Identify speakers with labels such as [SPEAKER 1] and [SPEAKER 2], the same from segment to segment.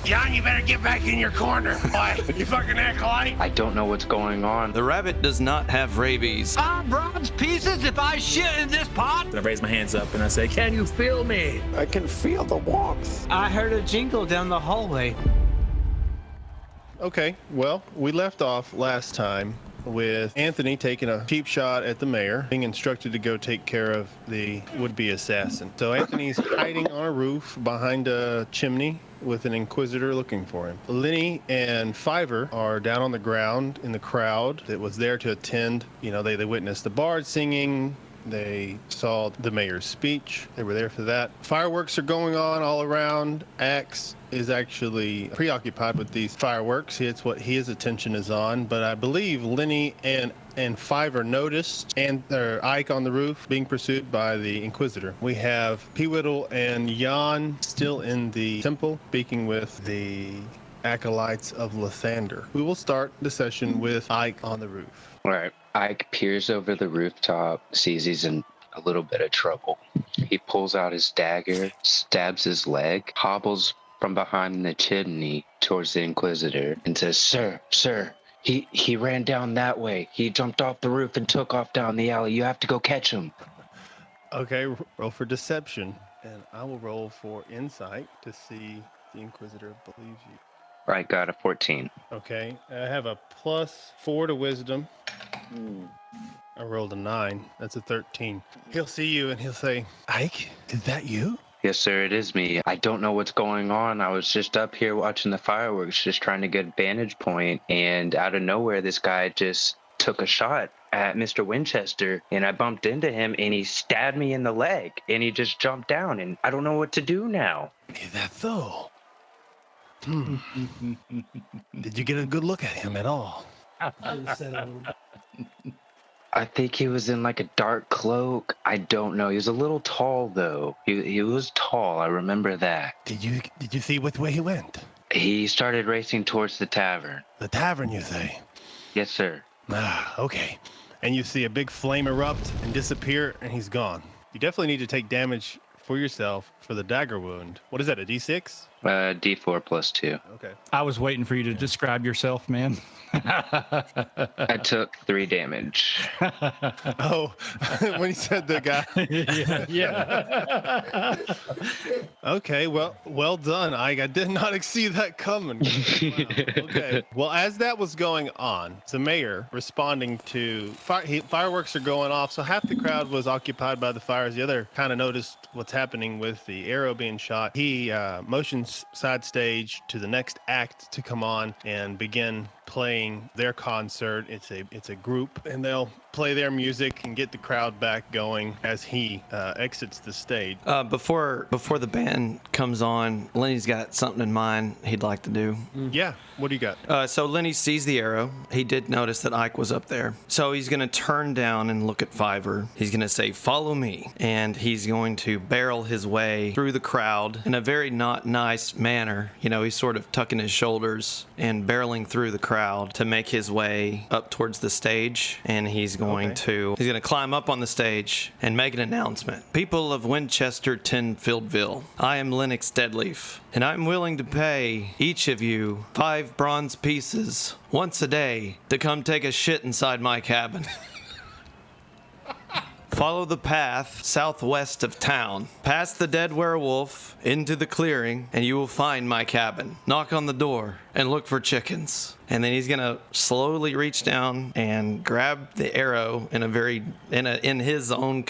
[SPEAKER 1] John, you better get back in your corner. Why? You fucking acolyte.
[SPEAKER 2] I don't know what's going on.
[SPEAKER 3] The rabbit does not have rabies.
[SPEAKER 4] 5 bronze pieces if I shit in this pot?
[SPEAKER 5] I raise my hands up and I say, can you feel me?
[SPEAKER 1] I can feel the warmth.
[SPEAKER 4] I heard a jingle down the hallway.
[SPEAKER 6] Okay, well, we left off last time with Anthony taking a cheap shot at the mayor, being instructed to go take care of the would-be assassin. So Anthony's hiding on a roof behind a chimney with an inquisitor looking for him. Lenny and Fiverr are down on the ground in the crowd that was there to attend. You know, they witnessed the bard singing. They saw the mayor's speech. They were there for that. Fireworks are going on all around. Axe is actually preoccupied with these fireworks. It's what his attention is on. But I believe Lenny and Fiverr noticed Ike on the roof being pursued by the Inquisitor. We have Peewittle and Jan still in the temple speaking with the acolytes of Lathander. We will start the session with Ike on the roof.
[SPEAKER 2] All right. Ike peers over the rooftop, sees he's in a little bit of trouble. He pulls out his dagger, stabs his leg, hobbles from behind the chimney towards the Inquisitor, and says, Sir, he ran down that way. He jumped off the roof and took off down the alley. You have to go catch him.
[SPEAKER 6] Okay, roll for deception, and I will roll for insight to see if the Inquisitor believes you.
[SPEAKER 2] I got a 14.
[SPEAKER 6] Okay, I have a +4 to wisdom. I rolled a 9. That's a 13. He'll see you and he'll say, Ike, is that you?
[SPEAKER 2] Yes, sir, it is me. I don't know what's going on. I was just up here watching the fireworks, just trying to get a vantage point, and out of nowhere, this guy just took a shot at Mr. Winchester, and I bumped into him, and he stabbed me in the leg, and he just jumped down, and I don't know what to do now.
[SPEAKER 6] Is that so? Did you get a good look at him at all?
[SPEAKER 2] I think he was in like a dark cloak. I don't know. He was a little tall, though. He was tall. I remember that.
[SPEAKER 6] Did you see which way he went?
[SPEAKER 2] He started racing towards the tavern.
[SPEAKER 6] The tavern, you say?
[SPEAKER 2] Yes, sir.
[SPEAKER 6] Ah, okay. And you see a big flame erupt and disappear, and he's gone. You definitely need to take damage for yourself for the dagger wound. What is that, a D6?
[SPEAKER 2] D4 plus 2.
[SPEAKER 6] Okay.
[SPEAKER 7] I was waiting for you to describe yourself, man.
[SPEAKER 2] I took 3 damage.
[SPEAKER 6] Oh, when he said the guy.
[SPEAKER 7] yeah.
[SPEAKER 6] Okay, well done, Ike. I did not see that coming. Wow. Okay. Well, as that was going on, the mayor responding to fireworks are going off, so half the crowd was occupied by the fires. The other kind of noticed what's happening with the arrow being shot. He motions side stage to the next act to come on and begin playing their concert. It's a group, and they'll play their music and get the crowd back going as he exits the stage.
[SPEAKER 3] Before the band comes on, Lenny's got something in mind he'd like to do.
[SPEAKER 6] Yeah, what do you got?
[SPEAKER 3] So Lenny sees the arrow. He did notice that Ike was up there. So he's going to turn down and look at Fiverr. He's going to say, follow me. And he's going to barrel his way through the crowd in a very not nice manner. You know, he's sort of tucking his shoulders and barreling through the crowd to make his way up towards the stage. And he's going to climb up on the stage and make an announcement. People of Winchester, Tenfieldville, I am Lennox Deadleaf, and I'm willing to pay each of you 5 bronze pieces once a day to come take a shit inside my cabin. Follow the path southwest of town, past the dead werewolf, into the clearing, and you will find my cabin. Knock on the door and look for chickens. And then he's gonna slowly reach down and grab the arrow in his own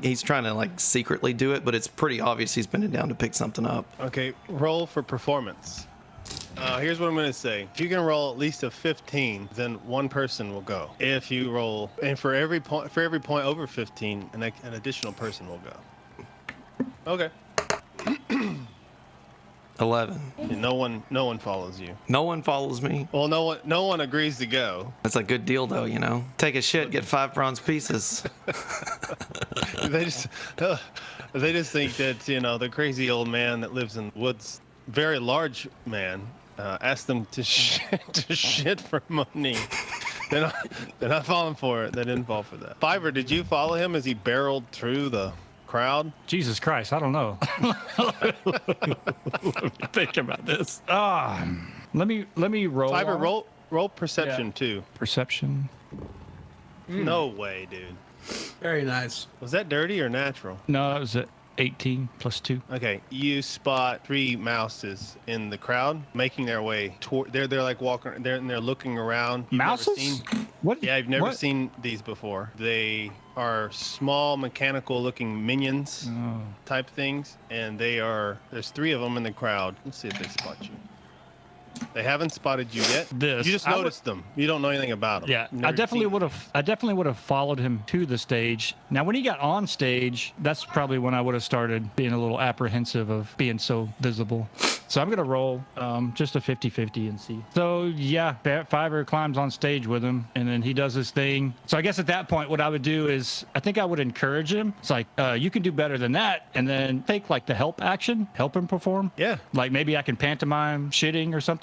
[SPEAKER 3] he's trying to secretly do it, but it's pretty obvious he's bending down to pick something up.
[SPEAKER 6] Okay, roll for performance. Here's what I'm going to say. If you can roll at least a 15, then one person will go. If you roll, and for every point over 15, an additional person will go. Okay.
[SPEAKER 3] 11.
[SPEAKER 6] And no one follows you.
[SPEAKER 3] No one follows me.
[SPEAKER 6] Well, no one agrees to go.
[SPEAKER 3] That's a good deal, though. You know, take a shit, get 5 bronze pieces.
[SPEAKER 6] They just think that the crazy old man that lives in the woods, very large man, asked them to shit for money. They're not falling for it. They didn't fall for that. Fiverr, did you follow him as he barreled through the crowd.
[SPEAKER 7] Jesus Christ, I don't know. Let me think about this. Let me roll.
[SPEAKER 6] Fiverr,
[SPEAKER 7] on it.
[SPEAKER 6] roll perception too.
[SPEAKER 7] Perception.
[SPEAKER 6] No way, dude.
[SPEAKER 1] Very nice.
[SPEAKER 6] Was that dirty or natural?
[SPEAKER 7] No, that was at 18 plus 2.
[SPEAKER 6] Okay, you spot 3 mouses in the crowd making their way toward. They're like walking. They're looking around. You've never
[SPEAKER 7] Mouses?
[SPEAKER 6] seen-
[SPEAKER 7] What?
[SPEAKER 6] Yeah, I've never
[SPEAKER 7] what?
[SPEAKER 6] seen these before. They are small mechanical-looking minions type things, and there's 3 of them in the crowd. Let's see if they spot you. They haven't spotted you yet.
[SPEAKER 7] This.
[SPEAKER 6] You just
[SPEAKER 7] I would-
[SPEAKER 6] noticed them. You don't know anything about them.
[SPEAKER 7] Yeah,
[SPEAKER 6] Never
[SPEAKER 7] I definitely
[SPEAKER 6] seen-
[SPEAKER 7] would have followed him to the stage. Now, when he got on stage, that's probably when I would have started being a little apprehensive of being so visible. So I'm gonna roll just a 50-50 and see. So yeah, Fiverr climbs on stage with him, and then he does his thing. So I guess at that point, what I would do is I think I would encourage him. It's like you can do better than that, and then take like the help action, help him perform.
[SPEAKER 6] Yeah.
[SPEAKER 7] Like maybe I can pantomime shitting or something.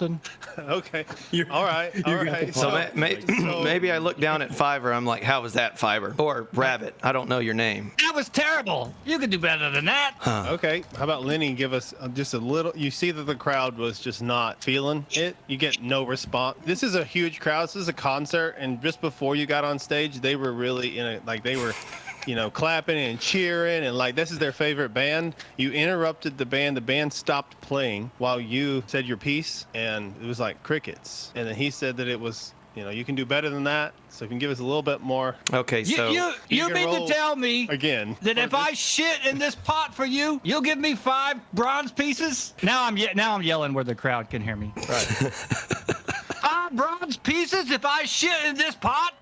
[SPEAKER 6] Okay. All right. All right.
[SPEAKER 3] So, maybe I look down at Fiverr. I'm like, how was that, Fiverr? Or Rabbit. I don't know your name.
[SPEAKER 4] That was terrible. You could do better than that.
[SPEAKER 6] Okay. How about Lenny give us just a little? You see that the crowd was just not feeling it. You get no response. This is a huge crowd. This is a concert, and just before you got on stage, they were really in a they were, clapping and cheering, and like this is their favorite band. You interrupted the band. The band stopped playing while you said your piece, and it was like crickets. And then he said that it was. You can do better than that. So you can give us a little bit more.
[SPEAKER 3] Okay, so
[SPEAKER 4] You
[SPEAKER 6] can
[SPEAKER 4] mean
[SPEAKER 6] roll
[SPEAKER 4] to tell me
[SPEAKER 6] again
[SPEAKER 4] that if I shit in this pot for you, you'll give me 5 bronze pieces?
[SPEAKER 7] Now I'm yelling where the crowd can hear me.
[SPEAKER 6] Right.
[SPEAKER 4] 5 bronze pieces if I shit in this pot?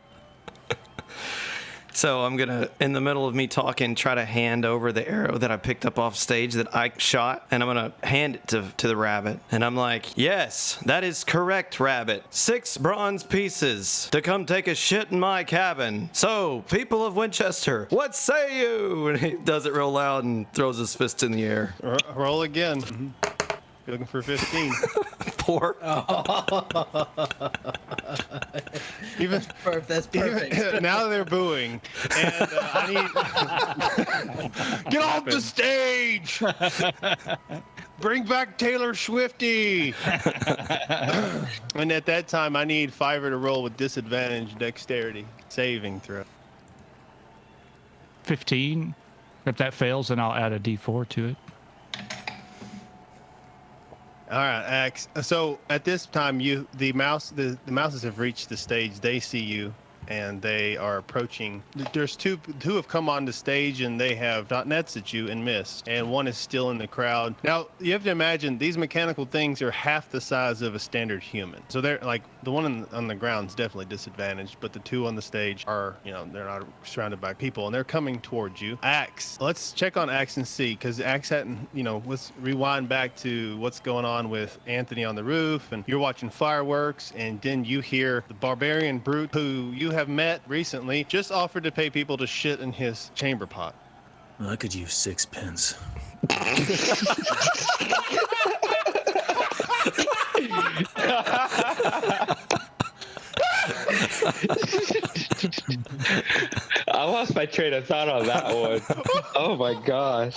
[SPEAKER 3] So I'm going to, in the middle of me talking, try to hand over the arrow that I picked up off stage that Ike shot, and I'm going to hand it to the rabbit. And I'm like, yes, that is correct, rabbit. 6 bronze pieces to come take a shit in my cabin. So, people of Winchester, what say you? And he does it real loud and throws his fist in the air.
[SPEAKER 6] Roll again. You're looking for 15.
[SPEAKER 3] 4.
[SPEAKER 6] Even
[SPEAKER 1] That's perfect.
[SPEAKER 6] now they're booing, and I need get off the stage. Bring back Taylor Swifty. And at that time, I need Fiverr to roll with disadvantage dexterity saving throw.
[SPEAKER 7] 15. If that fails, then I'll add a D4 to it.
[SPEAKER 6] All right, Axe. So at this time, the mouses have reached the stage. They see you, and they are approaching. There's two who have come on the stage, and they have dot nets at you and missed. And one is still in the crowd. Now you have to imagine these mechanical things are half the size of a standard human. So they're like the one on the ground is definitely disadvantaged, but the 2 on the stage are, they're not surrounded by people, and they're coming towards you. Axe. Let's check on Axe and see, because Axe hadn't. Let's rewind back to what's going on with Anthony on the roof, and you're watching fireworks, and then you hear the barbarian brute who you have met recently just offered to pay people to shit in his chamber pot.
[SPEAKER 5] Well, I could use 6 pence.
[SPEAKER 2] I lost my train of thought on that one. Oh my gosh.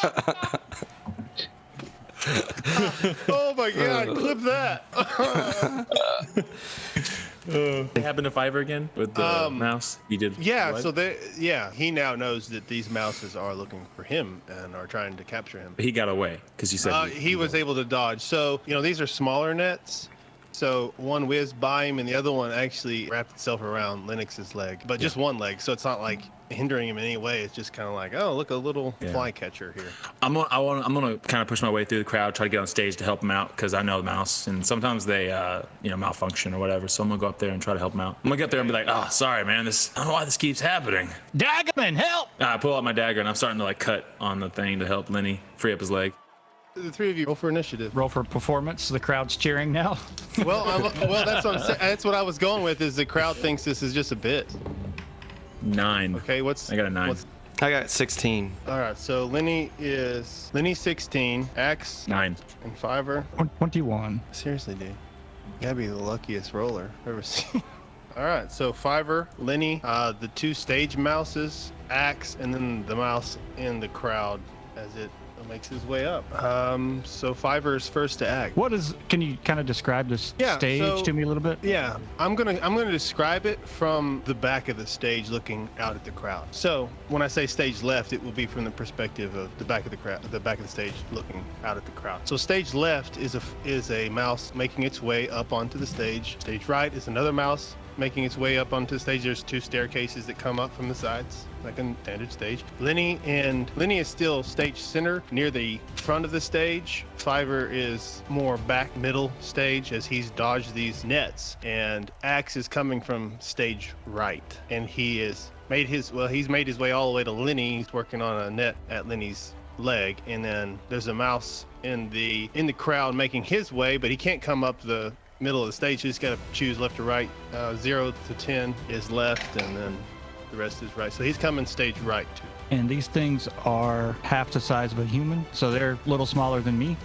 [SPEAKER 6] Oh my god, clip that.
[SPEAKER 5] What happened to Fiverr again with the mouse? He did.
[SPEAKER 6] Yeah,
[SPEAKER 5] what?
[SPEAKER 6] so he now knows that these mouses are looking for him and are trying to capture him.
[SPEAKER 5] But he got away because you said
[SPEAKER 6] He was able to dodge. So, these are smaller nets. So one whizzed by him, and the other one actually wrapped itself around Lennox's leg, but just one leg. So it's not like hindering him in any way. It's just kind of like, oh, look, a little flycatcher here.
[SPEAKER 5] I'm gonna kind of push my way through the crowd, try to get on stage to help him out because I know the mouse, and sometimes they malfunction or whatever. So I'm gonna go up there and try to help him out. I'm gonna get there and be like, oh, sorry, man, I don't know why this keeps happening.
[SPEAKER 4] Daggerman, help!
[SPEAKER 5] I pull out my dagger and I'm starting to like cut on the thing to help Lenny free up his leg.
[SPEAKER 6] The 3 of you roll for initiative.
[SPEAKER 7] Roll for performance. The crowd's cheering now.
[SPEAKER 6] Well, that's what I'm saying. That's what I was going with. Is the crowd thinks this is just a bit.
[SPEAKER 5] 9.
[SPEAKER 6] Okay,
[SPEAKER 5] I got a 9.
[SPEAKER 3] I got 16.
[SPEAKER 6] All right, so Lenny 16, Axe
[SPEAKER 5] 9.
[SPEAKER 6] and Fiverr.
[SPEAKER 7] 21.
[SPEAKER 6] Seriously, dude, you gotta be the luckiest roller I've ever seen. All right, so Fiverr, Lenny, the two stage mouses, Axe, and then the mouse in the crowd as it makes his way up. So Fiverr is first to act.
[SPEAKER 7] Can you kind of describe this stage
[SPEAKER 6] so-
[SPEAKER 7] to me a little bit?
[SPEAKER 6] Yeah, I'm gonna describe it from the back of the stage, looking out at the crowd. So when I say stage left, it will be from the perspective of the back of the crowd, the back of the stage, looking out at the crowd. So stage left is a mouse making its way up onto the stage. Stage right is another mouse making its way up onto the stage. There's two staircases that come up from the sides, like a standard stage. Lenny is still stage center near the front of the stage. Fiverr is more back middle stage as he's dodged these nets. And Axe is coming from stage right. And he's made his way all the way to Lenny. He's working on a net at Lenny's leg. And then there's a mouse in the crowd making his way, but he can't come up the middle of the stage. You just got to choose left or right. 0 to 10 is left, and then the rest is right. So he's coming stage right too.
[SPEAKER 7] And these things are half the size of a human, so they're a little smaller than me.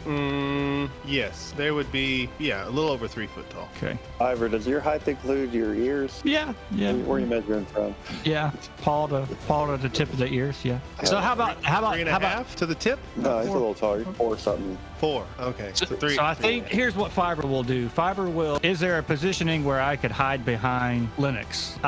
[SPEAKER 6] Yes, they would be, a little over 3 foot tall.
[SPEAKER 7] Okay.
[SPEAKER 8] Ivor, does your height include your ears?
[SPEAKER 7] Yeah.
[SPEAKER 8] Where are you measuring from?
[SPEAKER 7] Yeah, paw to the tip of the ears. Yeah. So how about
[SPEAKER 6] 3.5 to the tip?
[SPEAKER 8] No, it's a little taller. 4 something.
[SPEAKER 6] 4. Okay. So 3.
[SPEAKER 7] So I think here's what Fiverr will do. Is there a positioning where I could hide behind Linux?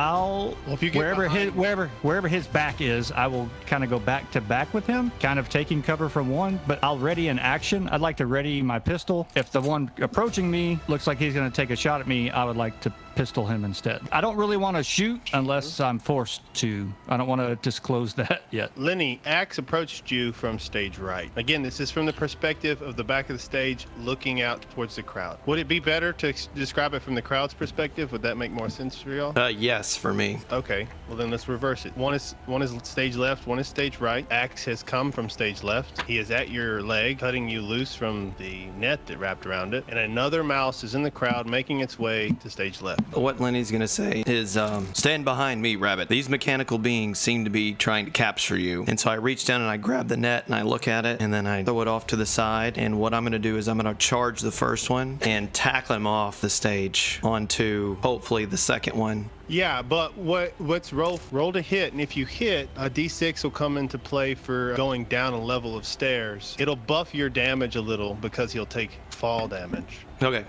[SPEAKER 6] If you get
[SPEAKER 7] wherever his back is, I will kind of go back to back with him, kind of taking cover from one, but I'll ready in action. I'd like to ready my pistol. If the one approaching me looks like he's going to take a shot at me, I would like to pistol him instead. I don't really want to shoot unless I'm forced to. I don't want to disclose that yet.
[SPEAKER 6] Lenny, Axe approached you from stage right. Again, this is from the perspective of the back of the stage looking out towards the crowd. Would it be better to describe it from the crowd's perspective? Would that make more sense for y'all?
[SPEAKER 3] Yes, for me.
[SPEAKER 6] Okay, well then let's reverse it. One is stage left, one is stage right. Axe has come from stage left. He is at your leg, cutting you loose from the net that wrapped around it. And another mouse is in the crowd making its way to stage left.
[SPEAKER 3] What Lenny's gonna say is, stand behind me, Rabbit. These mechanical beings seem to be trying to capture you. And so I reach down and I grab the net and I look at it and then I throw it off to the side. And what I'm gonna do is I'm gonna charge the first one and tackle him off the stage onto hopefully the second one.
[SPEAKER 6] Yeah, but what's roll to hit, and if you hit, a d6 will come into play for going down a level of stairs. It'll buff your damage a little because he'll take fall damage.
[SPEAKER 3] Okay.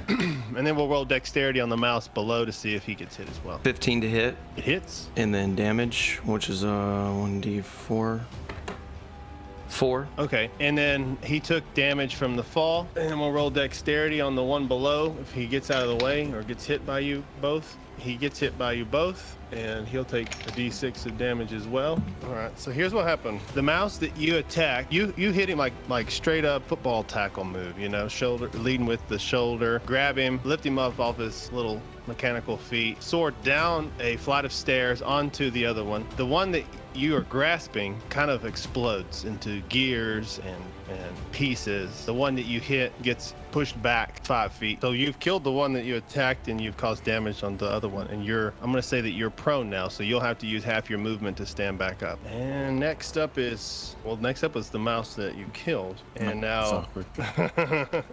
[SPEAKER 6] And then we'll roll dexterity on the mouse below to see if he gets hit as well.
[SPEAKER 3] 15 to hit.
[SPEAKER 6] It hits.
[SPEAKER 3] And then damage, which is 1d4. 4.
[SPEAKER 6] Okay, and then he took damage from the fall, and then we'll roll dexterity on the one below. If he gets out of the way or gets hit by you both, he gets hit by you both, and he'll take a d6 of damage as well. All right, so here's what happened. The mouse that you attack, you hit him like straight up football tackle move, shoulder, leading with the shoulder, grab him, lift him up off his little mechanical feet, soar down a flight of stairs onto the other one. The one that you are grasping kind of explodes into gears and pieces. The one that you hit gets pushed back 5 feet. So you've killed the one that you attacked and you've caused damage on the other one. And I'm going to say that you're prone now, so you'll have to use half your movement to stand back up. And next up is the mouse that you killed. And now,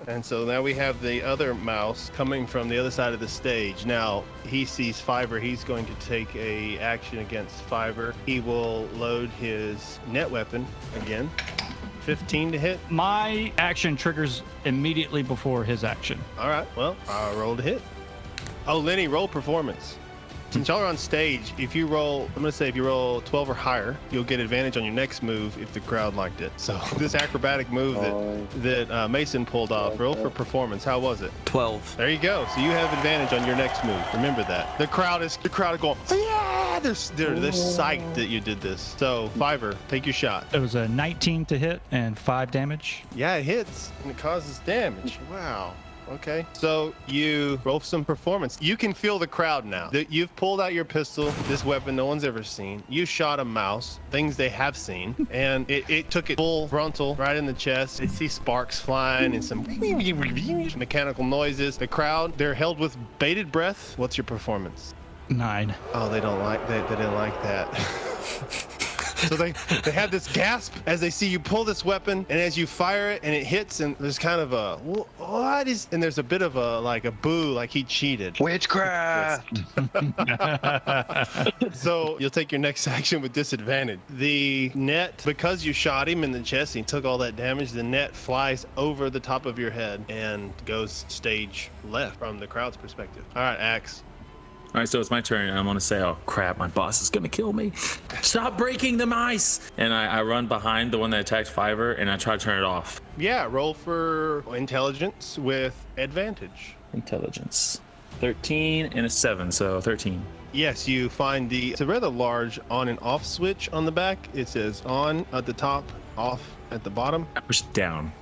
[SPEAKER 6] and so now we have the other mouse coming from the other side of the stage. Now he sees Fiverr. He's going to take a action against Fiverr. He will load his net weapon again. 15 to hit.
[SPEAKER 7] My action triggers immediately before his action.
[SPEAKER 6] All right, well, I'll roll to hit. Oh, Lenny, roll performance. Since y'all are on stage, if you roll 12 or higher, you'll get advantage on your next move if the crowd liked it. So this acrobatic move that Mason pulled off, roll for performance. How was it?
[SPEAKER 3] 12.
[SPEAKER 6] There you go. So you have advantage on your next move. Remember that. The crowd is going, yeah! They're psyched that you did this. So Fiverr, take your shot.
[SPEAKER 7] It was a 19 to hit and 5 damage.
[SPEAKER 6] Yeah, it hits and it causes damage. Wow. Okay, so you roll some performance. You can feel the crowd now. You've pulled out your pistol, this weapon no one's ever seen. You shot a mouse, things they have seen, and it took it full frontal right in the chest. They see sparks flying and some mechanical noises. The crowd, they're held with bated breath. What's your performance?
[SPEAKER 7] 9.
[SPEAKER 6] Oh, they didn't like that. So they have this gasp as they see you pull this weapon, and as you fire it and it hits, and there's kind of a what is, and there's a bit of a like a boo, like he cheated.
[SPEAKER 2] Witchcraft.
[SPEAKER 6] So you'll take your next action with disadvantage. The net, because you shot him in the chest and he took all that damage, the net flies over the top of your head and goes stage left from the crowd's perspective. All right, Axe.
[SPEAKER 5] All right, so it's my turn, and I'm gonna say, "Oh crap, my boss is gonna kill me! Stop breaking the mice!" And I run behind the one that attacked Fiverr, and I try to turn it off.
[SPEAKER 6] Yeah, roll for intelligence with advantage.
[SPEAKER 5] Intelligence, 13 and a 7, so 13.
[SPEAKER 6] Yes, you find it's a rather large on and off switch on the back. It says on at the top, off at the bottom.
[SPEAKER 5] I push it down.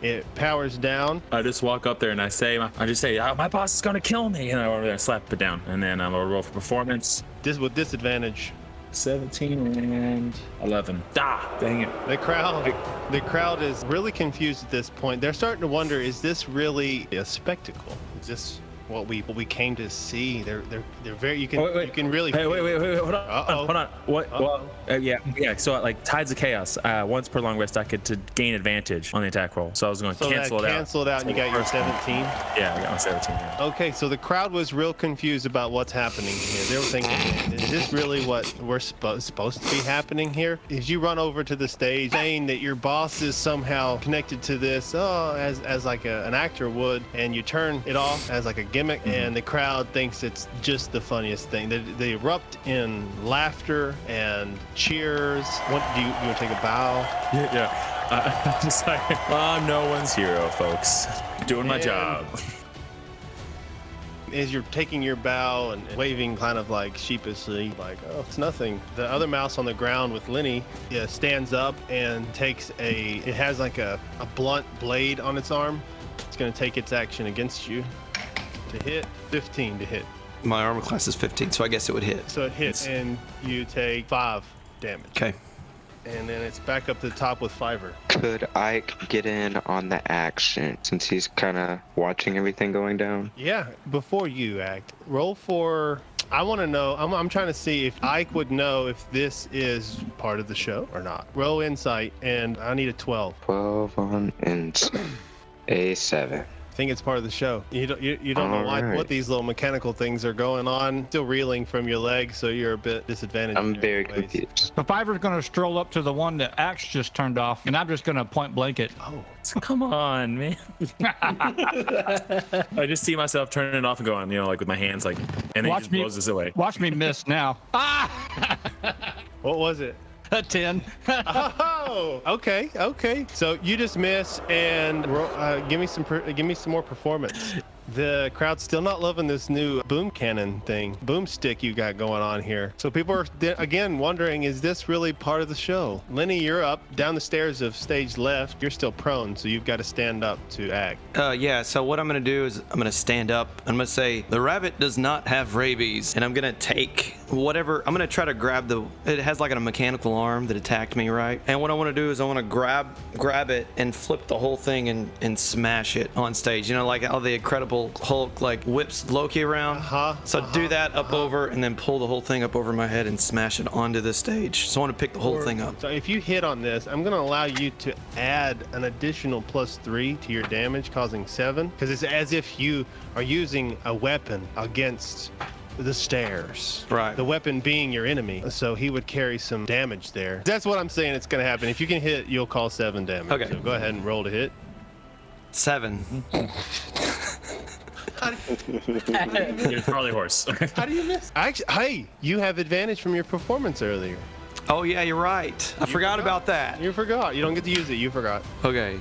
[SPEAKER 6] It powers down.
[SPEAKER 5] I just walk up there and I just say, oh, my boss is gonna kill me, and I over there slap it down, and then I'm gonna roll for performance.
[SPEAKER 6] This with disadvantage.
[SPEAKER 5] 17 and 11. Ah, dang it.
[SPEAKER 6] The crowd is really confused at this point. They're starting to wonder: is this really a spectacle? Is this what we came to see? They're very. You can
[SPEAKER 5] Wait.
[SPEAKER 6] you can really.
[SPEAKER 5] Hey, wait, hold on.
[SPEAKER 6] Uh-oh.
[SPEAKER 5] Hold on. What? Well, yeah. So like Tides of Chaos. Once per long rest, I could to gain advantage on the attack roll. So I was going to
[SPEAKER 6] So
[SPEAKER 5] cancel
[SPEAKER 6] that
[SPEAKER 5] it out.
[SPEAKER 6] canceled out, and you got your 17.
[SPEAKER 5] Yeah, I got my 17. Yeah.
[SPEAKER 6] Okay, so the crowd was real confused about what's happening here. They were thinking, is this really what we're supposed to be happening here? As you run over to the stage saying that your boss is somehow connected to this, as like an actor would, and you turn it off as like a gimmick, and the crowd thinks it's just the funniest thing. They erupt in laughter and cheers. What do you want to take a bow?
[SPEAKER 5] Yeah. Just like, I'm no one's hero, folks. Doing my
[SPEAKER 6] And-
[SPEAKER 5] job.
[SPEAKER 6] As you're taking your bow and waving kind of like sheepishly, like, oh, it's nothing. The other mouse on the ground with Lenny stands up and takes it has like a blunt blade on its arm. It's going to take its action against you to hit. 15 to hit.
[SPEAKER 3] My armor class is 15, so I guess it would hit.
[SPEAKER 6] So it hits, and you take 5 damage.
[SPEAKER 3] Okay.
[SPEAKER 6] And then it's back up to the top with Fiverr.
[SPEAKER 2] Could Ike get in on the action since he's kind of watching everything going down?
[SPEAKER 6] Yeah, before you act, roll for. I want to know. I'm trying to see if Ike would know if this is part of the show or not. Roll insight, and I need a 12.
[SPEAKER 2] 12 on a 7.
[SPEAKER 6] I think it's part of the show. You don't know why,
[SPEAKER 2] Alright.
[SPEAKER 6] what these little mechanical things are going on. Still reeling from your leg, so you're a bit disadvantaged.
[SPEAKER 2] I'm
[SPEAKER 6] in
[SPEAKER 2] very
[SPEAKER 6] many ways.
[SPEAKER 2] confused.
[SPEAKER 7] So Fiverr's going to stroll up to the one that Axe just turned off, and I'm just going to point blank it.
[SPEAKER 6] Oh,
[SPEAKER 5] Come on, man. I just see myself turning it off and going, like with my hands, like, and then he just blows this away.
[SPEAKER 7] Watch me miss now. Ah!
[SPEAKER 6] what was it?
[SPEAKER 7] A 10.
[SPEAKER 6] Oh, okay. So you just miss, and give me some more performance. The crowd's still not loving this new boom cannon thing, boomstick you got going on here. So people are again wondering, is this really part of the show? Lenny, you're up down the stairs of stage left. You're still prone, so you've got to stand up to act.
[SPEAKER 3] Yeah, so what I'm going to do is I'm going to stand up. I'm going to say, the rabbit does not have rabies. And I'm going to take whatever, I'm going to try to grab it has like a mechanical arm that attacked me, right? And what I want to do is I want to grab it and flip the whole thing and smash it on stage. Like how the Incredible Hulk like whips Loki around. Do that up over and then pull the whole thing up over my head and smash it onto the stage. So I want to pick the whole thing up.
[SPEAKER 6] So if you hit on this, I'm going to allow you to add an additional +3 to your damage, causing 7, because it's as if you are using a weapon against the stairs.
[SPEAKER 3] Right.
[SPEAKER 6] The weapon being your enemy. So he would carry some damage there. That's what I'm saying it's going to happen. If you can hit, you'll call 7 damage.
[SPEAKER 3] Okay.
[SPEAKER 6] So go ahead and roll to hit.
[SPEAKER 3] 7.
[SPEAKER 5] You're Charlie horse.
[SPEAKER 6] How do you miss? Actually, hey, you have advantage from your performance earlier.
[SPEAKER 3] Oh yeah, you're right. I forgot about that.
[SPEAKER 6] You forgot. You don't get to use it. You forgot.
[SPEAKER 3] Okay.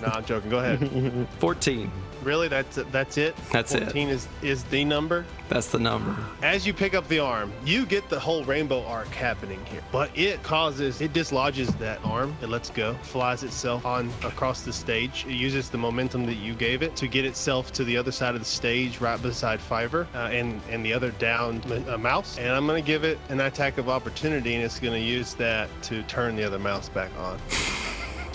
[SPEAKER 6] No, I'm joking. Go ahead.
[SPEAKER 3] 14.
[SPEAKER 6] Really? That's it?
[SPEAKER 3] That's it.
[SPEAKER 6] 14 is the number?
[SPEAKER 3] That's the number.
[SPEAKER 6] As you pick up the arm, you get the whole rainbow arc happening here. But it dislodges that arm. It lets go, flies itself on across the stage. It uses the momentum that you gave it to get itself to the other side of the stage, right beside Fiverr and the other downed mouse. And I'm going to give it an attack of opportunity, and it's going to use that to turn the other mouse back on.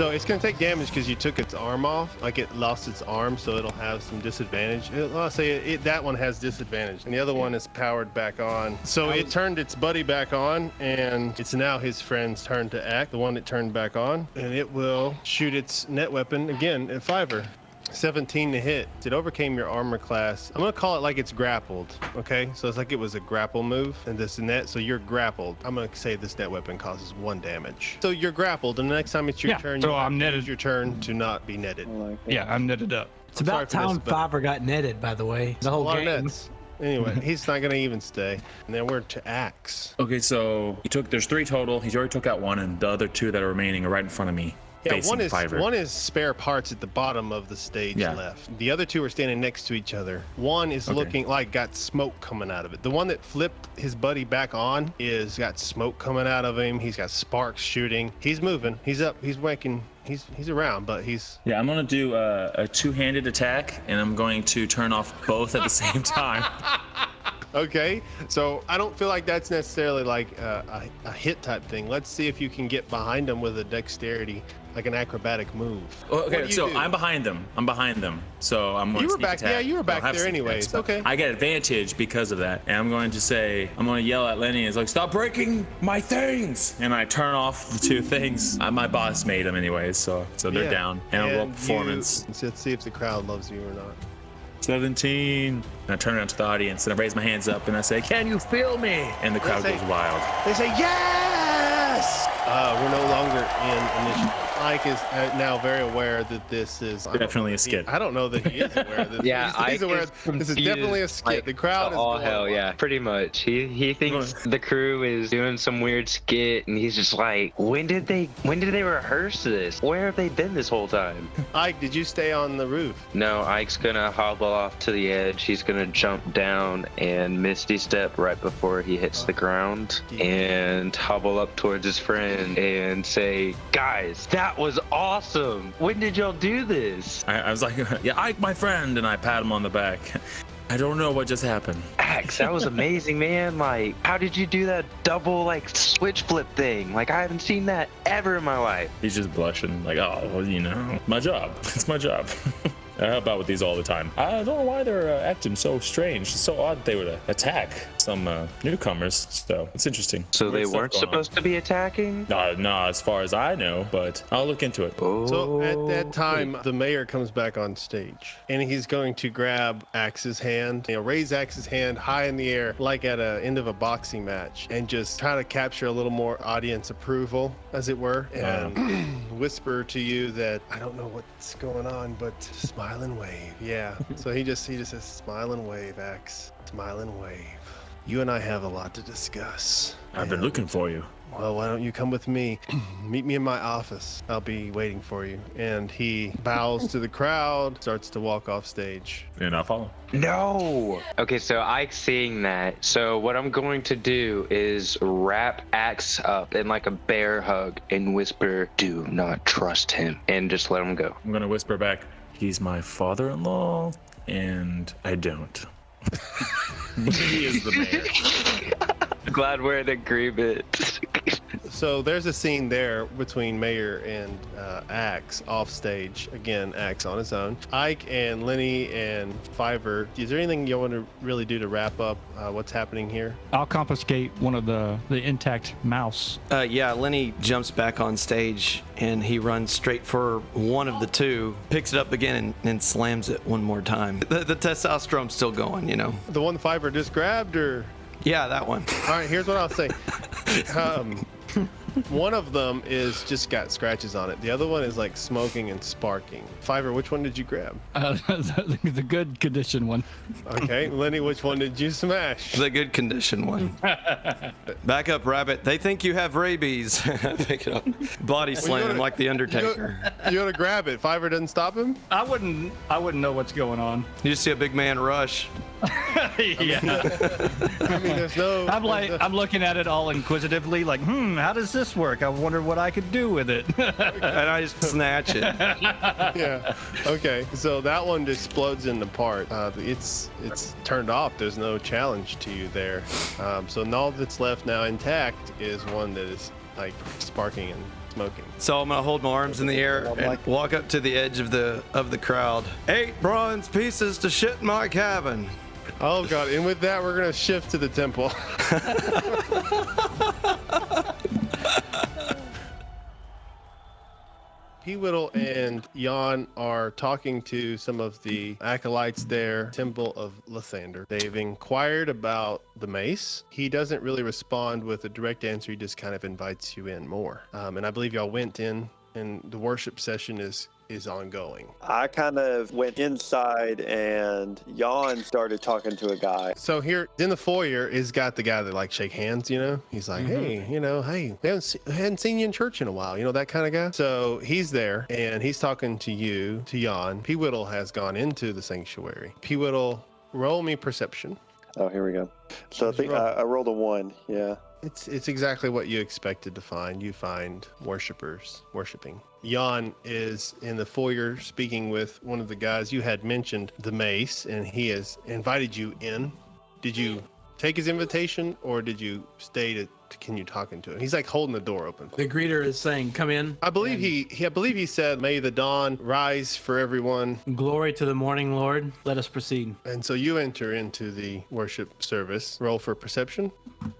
[SPEAKER 6] So it's going to take damage because you took its arm off. Like it lost its arm, so it'll have some disadvantage. I'll say that one has disadvantage, and the other one is powered back on. So it turned its buddy back on, and it's now his friend's turn to act. The one that turned back on, and it will shoot its net weapon again at Fiverr. 17 to hit. It overcame your armor class. I'm gonna call it like it's grappled. Okay, so it's like it was a grapple move, and this net. So you're grappled. I'm gonna say this net weapon causes 1 damage. So you're grappled, and the next time it's your turn,
[SPEAKER 7] so I'm netted.
[SPEAKER 6] It's your turn to not be netted.
[SPEAKER 7] Yeah, I'm netted up.
[SPEAKER 9] It's about time Fiverr got netted, by the way. The whole
[SPEAKER 6] A lot of
[SPEAKER 9] game.
[SPEAKER 6] nets. Anyway, he's not gonna even stay. And then we're to Axe.
[SPEAKER 5] Okay, so there's 3 total. He's already took out 1, and the other 2 that are remaining are right in front of me.
[SPEAKER 6] Yeah,
[SPEAKER 5] facing Fiverr.
[SPEAKER 6] one is spare parts at the bottom of the stage left. The other 2 are standing next to each other. One is looking like got smoke coming out of it. The one that flipped his buddy back on is got smoke coming out of him. He's got sparks shooting. He's moving. He's up. He's waking. He's around, but he's.
[SPEAKER 5] Yeah, I'm gonna do a 2-handed attack, and I'm going to turn off both at the same time.
[SPEAKER 6] Okay, so I don't feel like that's necessarily like a hit type thing. Let's see if you can get behind him with a dexterity, like an acrobatic move.
[SPEAKER 5] Okay, so I'm behind them. So I'm going to sneak attack.
[SPEAKER 6] Yeah, you were back there anyways.
[SPEAKER 5] Attacks,
[SPEAKER 6] okay.
[SPEAKER 5] I get advantage because of that, and I'm going to yell at Lenny. It's like, stop breaking my things, and I turn off the 2 things. My boss made them anyways, so they're down. And I'll roll performance.
[SPEAKER 6] Let's see if the crowd loves you or not.
[SPEAKER 5] 17. And I turn around to the audience and I raise my hands up and I say, "Can you feel me?" And the crowd goes wild.
[SPEAKER 6] They say yes. We're no longer in initiative. Ike is now very aware that this is
[SPEAKER 5] definitely a skit.
[SPEAKER 6] I don't know that he is aware that he's aware this is definitely a skit.
[SPEAKER 2] Like,
[SPEAKER 6] the crowd is
[SPEAKER 2] all hell, yeah, pretty much. He thinks the crew is doing some weird skit, and he's just like, when did they rehearse this? Where have they been this whole time?
[SPEAKER 6] Ike, did you stay on the roof?
[SPEAKER 2] No, Ike's gonna hobble off to the edge. He's gonna jump down and misty step right before he hits the ground, and hobble up towards his friend and say, "Guys, that was awesome. When did y'all do this?"
[SPEAKER 5] I was like, "Yeah, Ike, my friend," and I pat him on the back. I don't know what just happened.
[SPEAKER 2] Axe, that was amazing, man. Like, how did you do that double, like, switch flip thing? Like, I haven't seen that ever in my life.
[SPEAKER 5] He's just blushing, like, "Oh, well, my job. It's my job." I help out with these all the time. I don't know why they're acting so strange. It's so odd that they would attack some newcomers, so it's interesting.
[SPEAKER 2] So they weren't supposed to be attacking?
[SPEAKER 5] No, as far as I know, but I'll look into it.
[SPEAKER 6] So at that time, the mayor comes back on stage, and he's going to grab Axe's hand, raise Axe's hand high in the air, like at the end of a boxing match, and just try to capture a little more audience approval, as it were, and whisper to you that I don't know what's going on, but smile and wave. Yeah. So he just says, "Smile and wave, Axe. Smile and wave. You and I have a lot to discuss.
[SPEAKER 5] I've been looking for you."
[SPEAKER 6] "Well, why don't you come with me? Meet me in my office. I'll be waiting for you." And he bows to the crowd, starts to walk off stage.
[SPEAKER 5] And I'll follow.
[SPEAKER 2] No! Okay, so Ike's seeing that. So what I'm going to do is wrap Axe up in like a bear hug and whisper, "Do not trust him," and just let him go.
[SPEAKER 5] I'm going to whisper back, "He's my father-in-law, and I don't." He is the mayor.
[SPEAKER 2] Glad we're in agreement.
[SPEAKER 6] So there's a scene there between Mayor and Axe off stage. Again, Axe on his own. Ike and Lenny and Fiverr. Is there anything you want to really do to wrap up what's happening here?
[SPEAKER 7] I'll confiscate one of the intact mouse.
[SPEAKER 3] Yeah, Lenny jumps back on stage and he runs straight for one of the 2, picks it up again and slams it one more time. The testosterone's still going,
[SPEAKER 6] The one Fiverr just grabbed, or?
[SPEAKER 3] Yeah, that one.
[SPEAKER 6] All right, here's what I'll say. One of them is just got scratches on it. The other one is like smoking and sparking. Fiverr, which one did you grab?
[SPEAKER 7] The good condition one.
[SPEAKER 6] Okay, Lenny, which one did you smash?
[SPEAKER 3] The good condition one. Back up, Rabbit. They think you have rabies. Pick it up. Body slam him like the Undertaker.
[SPEAKER 6] You gotta grab it. Fiverr doesn't stop him?
[SPEAKER 7] I wouldn't know what's going on.
[SPEAKER 3] You just see a big man rush.
[SPEAKER 7] Yeah.
[SPEAKER 6] I mean, there's no.
[SPEAKER 7] I'm looking at it all inquisitively, like, how does this work? I wonder what I could do with it.
[SPEAKER 3] And I just snatch it.
[SPEAKER 6] Yeah. Okay. So that one explodes into part. It's turned off. There's no challenge to you there. So all that's left now intact is one that is like sparking and smoking.
[SPEAKER 3] So I'm gonna hold my arms in the air and walk up to the edge of the crowd. 8 bronze pieces to shit in my cabin.
[SPEAKER 6] Oh God! And with that, we're gonna shift to the temple. P. Whittle and Jan are talking to some of the acolytes there, Temple of Lathander. They've inquired about the mace. He doesn't really respond with a direct answer. He just kind of invites you in more. And I believe y'all went in, and the worship session is ongoing.
[SPEAKER 8] I kind of went inside and Jan started talking to a guy.
[SPEAKER 6] So here in the foyer is got the guy that like shake hands, you know? He's like, hey, hey, we hadn't seen you in church in a while, you know, that kind of guy. So he's there and he's talking to you, to Jan. P. Whittle has gone into the sanctuary. P. Whittle, roll me perception.
[SPEAKER 8] Oh, here we go. So I think I rolled a 1. Yeah.
[SPEAKER 6] It's exactly what you expected to find. You find worshipers worshiping. Jan is in the foyer speaking with one of the guys. You had mentioned the mace, and he has invited you in. Did you take his invitation, or did you stay to continue talking to him? He's like holding the door open.
[SPEAKER 9] The greeter is saying, "Come in."
[SPEAKER 6] I believe he said, "May the dawn rise for everyone."
[SPEAKER 9] Glory to the morning, Lord. Let us proceed.
[SPEAKER 6] And so you enter into the worship service. Roll for perception.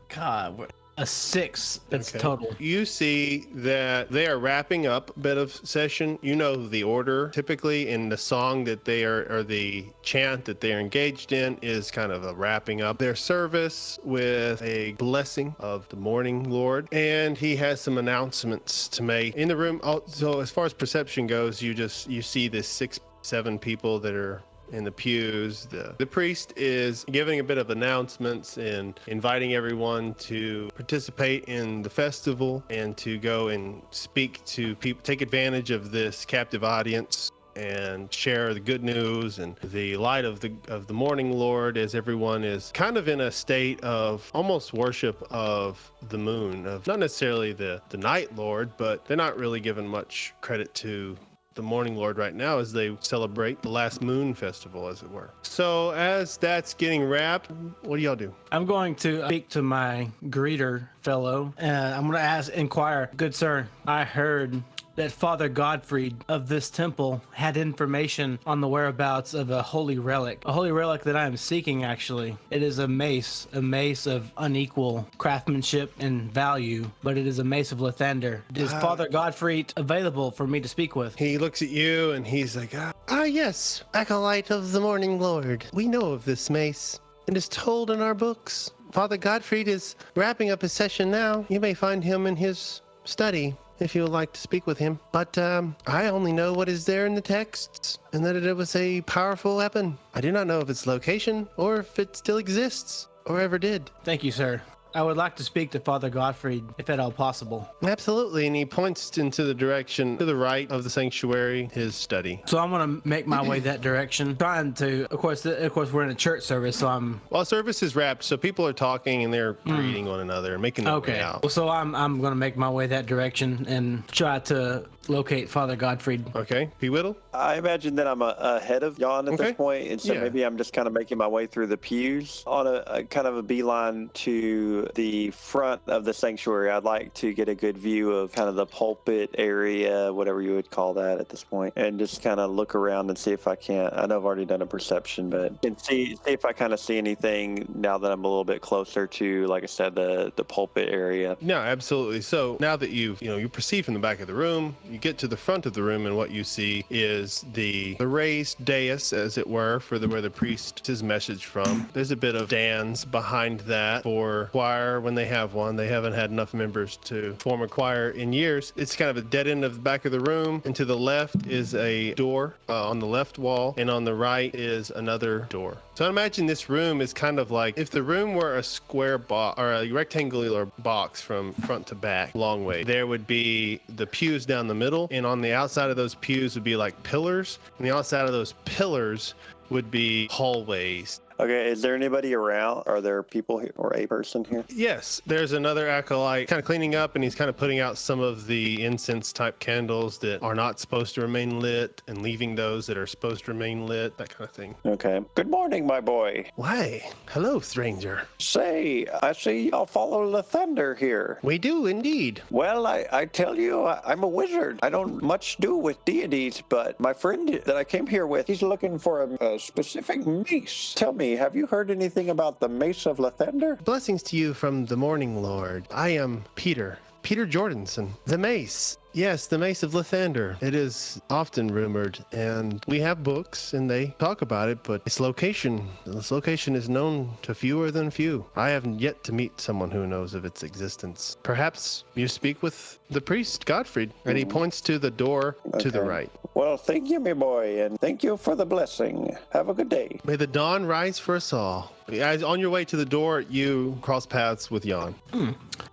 [SPEAKER 9] God, a 6. That's
[SPEAKER 6] Okay.
[SPEAKER 9] total.
[SPEAKER 6] You see that they are wrapping up a bit of session. You know the order typically in the song that they are, or the chant that they are engaged in, is kind of a wrapping up their service with a blessing of the morning Lord. And he has some announcements to make in the room. So as far as perception goes, you see this 6-7 people that are in the pews. The priest is giving a bit of announcements and inviting everyone to participate in the festival and to go and speak to people, take advantage of this captive audience and share the good news and the light of the morning Lord, as everyone is kind of in a state of almost worship of the moon, of not necessarily the night Lord, but they're not really giving much credit to the morning Lord right now as they celebrate the last moon festival, as it were. So as that's getting wrapped, what do y'all do?
[SPEAKER 9] I'm going to speak to my greeter fellow. I'm going to inquire, good sir, I heard that Father Godfrey of this temple had information on the whereabouts of a holy relic that I am seeking. Actually, it is a mace of unequal craftsmanship and value, but it is a mace of Lathander. Is Father Godfrey available for me to speak with?
[SPEAKER 6] He looks at you and he's like, yes, acolyte of the morning Lord. We know of this mace. It is told in our books. Father Godfrey is wrapping up his session now. You may find him in his study if you would like to speak with him. But I only know what is there in the texts, and that it was a powerful weapon. I do not know of its location, or if it still exists, or ever did.
[SPEAKER 9] Thank you, sir. I would like to speak to Father Godfrey, if at all possible.
[SPEAKER 6] Absolutely, and he points into the direction to the right of the sanctuary, his study.
[SPEAKER 9] So I'm going to make my way that direction, trying to, of course, we're in a church service, so I'm...
[SPEAKER 6] Well, service is wrapped, so people are talking and they're greeting one another and making their way out.
[SPEAKER 9] Well, so I'm going to make my way that direction and try to locate Father Godfrey.
[SPEAKER 6] Okay, P. Whittle?
[SPEAKER 8] I imagine that I'm ahead of Jan at this point, and so maybe I'm just kind of making my way through the pews on a kind of a beeline to the front of the sanctuary. I'd like to get a good view of kind of the pulpit area, whatever you would call that at this point, and just kind of look around and see if I can't. I know I've already done a perception, but can see if I kind of see anything now that I'm a little bit closer to, like I said, the pulpit area.
[SPEAKER 6] No, absolutely. So now that you perceive from the back of the room, you get to the front of the room, and what you see is the raised dais, as it were, for where the priest his message from. There's a bit of stands behind that for choir when they have one. They haven't had enough members to form a choir in years. It's kind of a dead end of the back of the room, and to the left is a door on the left wall, and on the right is another door. So I imagine this room is kind of like if the room were a square box or a rectangular box from front to back, long way. There would be the pews down the middle, and on the outside of those pews would be like pillars, and the outside of those pillars would be hallways.
[SPEAKER 8] Okay, is there anybody around? Are there people here or a person here?
[SPEAKER 6] Yes, there's another acolyte kind of cleaning up, and he's kind of putting out some of the incense type candles that are not supposed to remain lit and leaving those that are supposed to remain lit, that kind of thing.
[SPEAKER 8] Okay. Good morning, my boy.
[SPEAKER 6] Why? Hello, stranger.
[SPEAKER 8] Say, I see y'all follow the thunder here.
[SPEAKER 6] We do indeed.
[SPEAKER 8] Well, I tell you, I'm a wizard. I don't much do with deities, but my friend that I came here with, he's looking for a specific mace. Tell me, have you heard anything about the Mace of Lathander?
[SPEAKER 6] Blessings to you from the Morning Lord. I am Peter Jordanson. The mace. Yes, the Mace of Lathander. It is often rumored, and we have books, and they talk about it, but this location is known to fewer than few. I haven't yet to meet someone who knows of its existence. Perhaps you speak with the priest, Gottfried, and he points to the door to the right.
[SPEAKER 8] Well, thank you, my boy, and thank you for the blessing. Have a good day.
[SPEAKER 6] May the dawn rise for us all. As on your way to the door, you cross paths with Jan.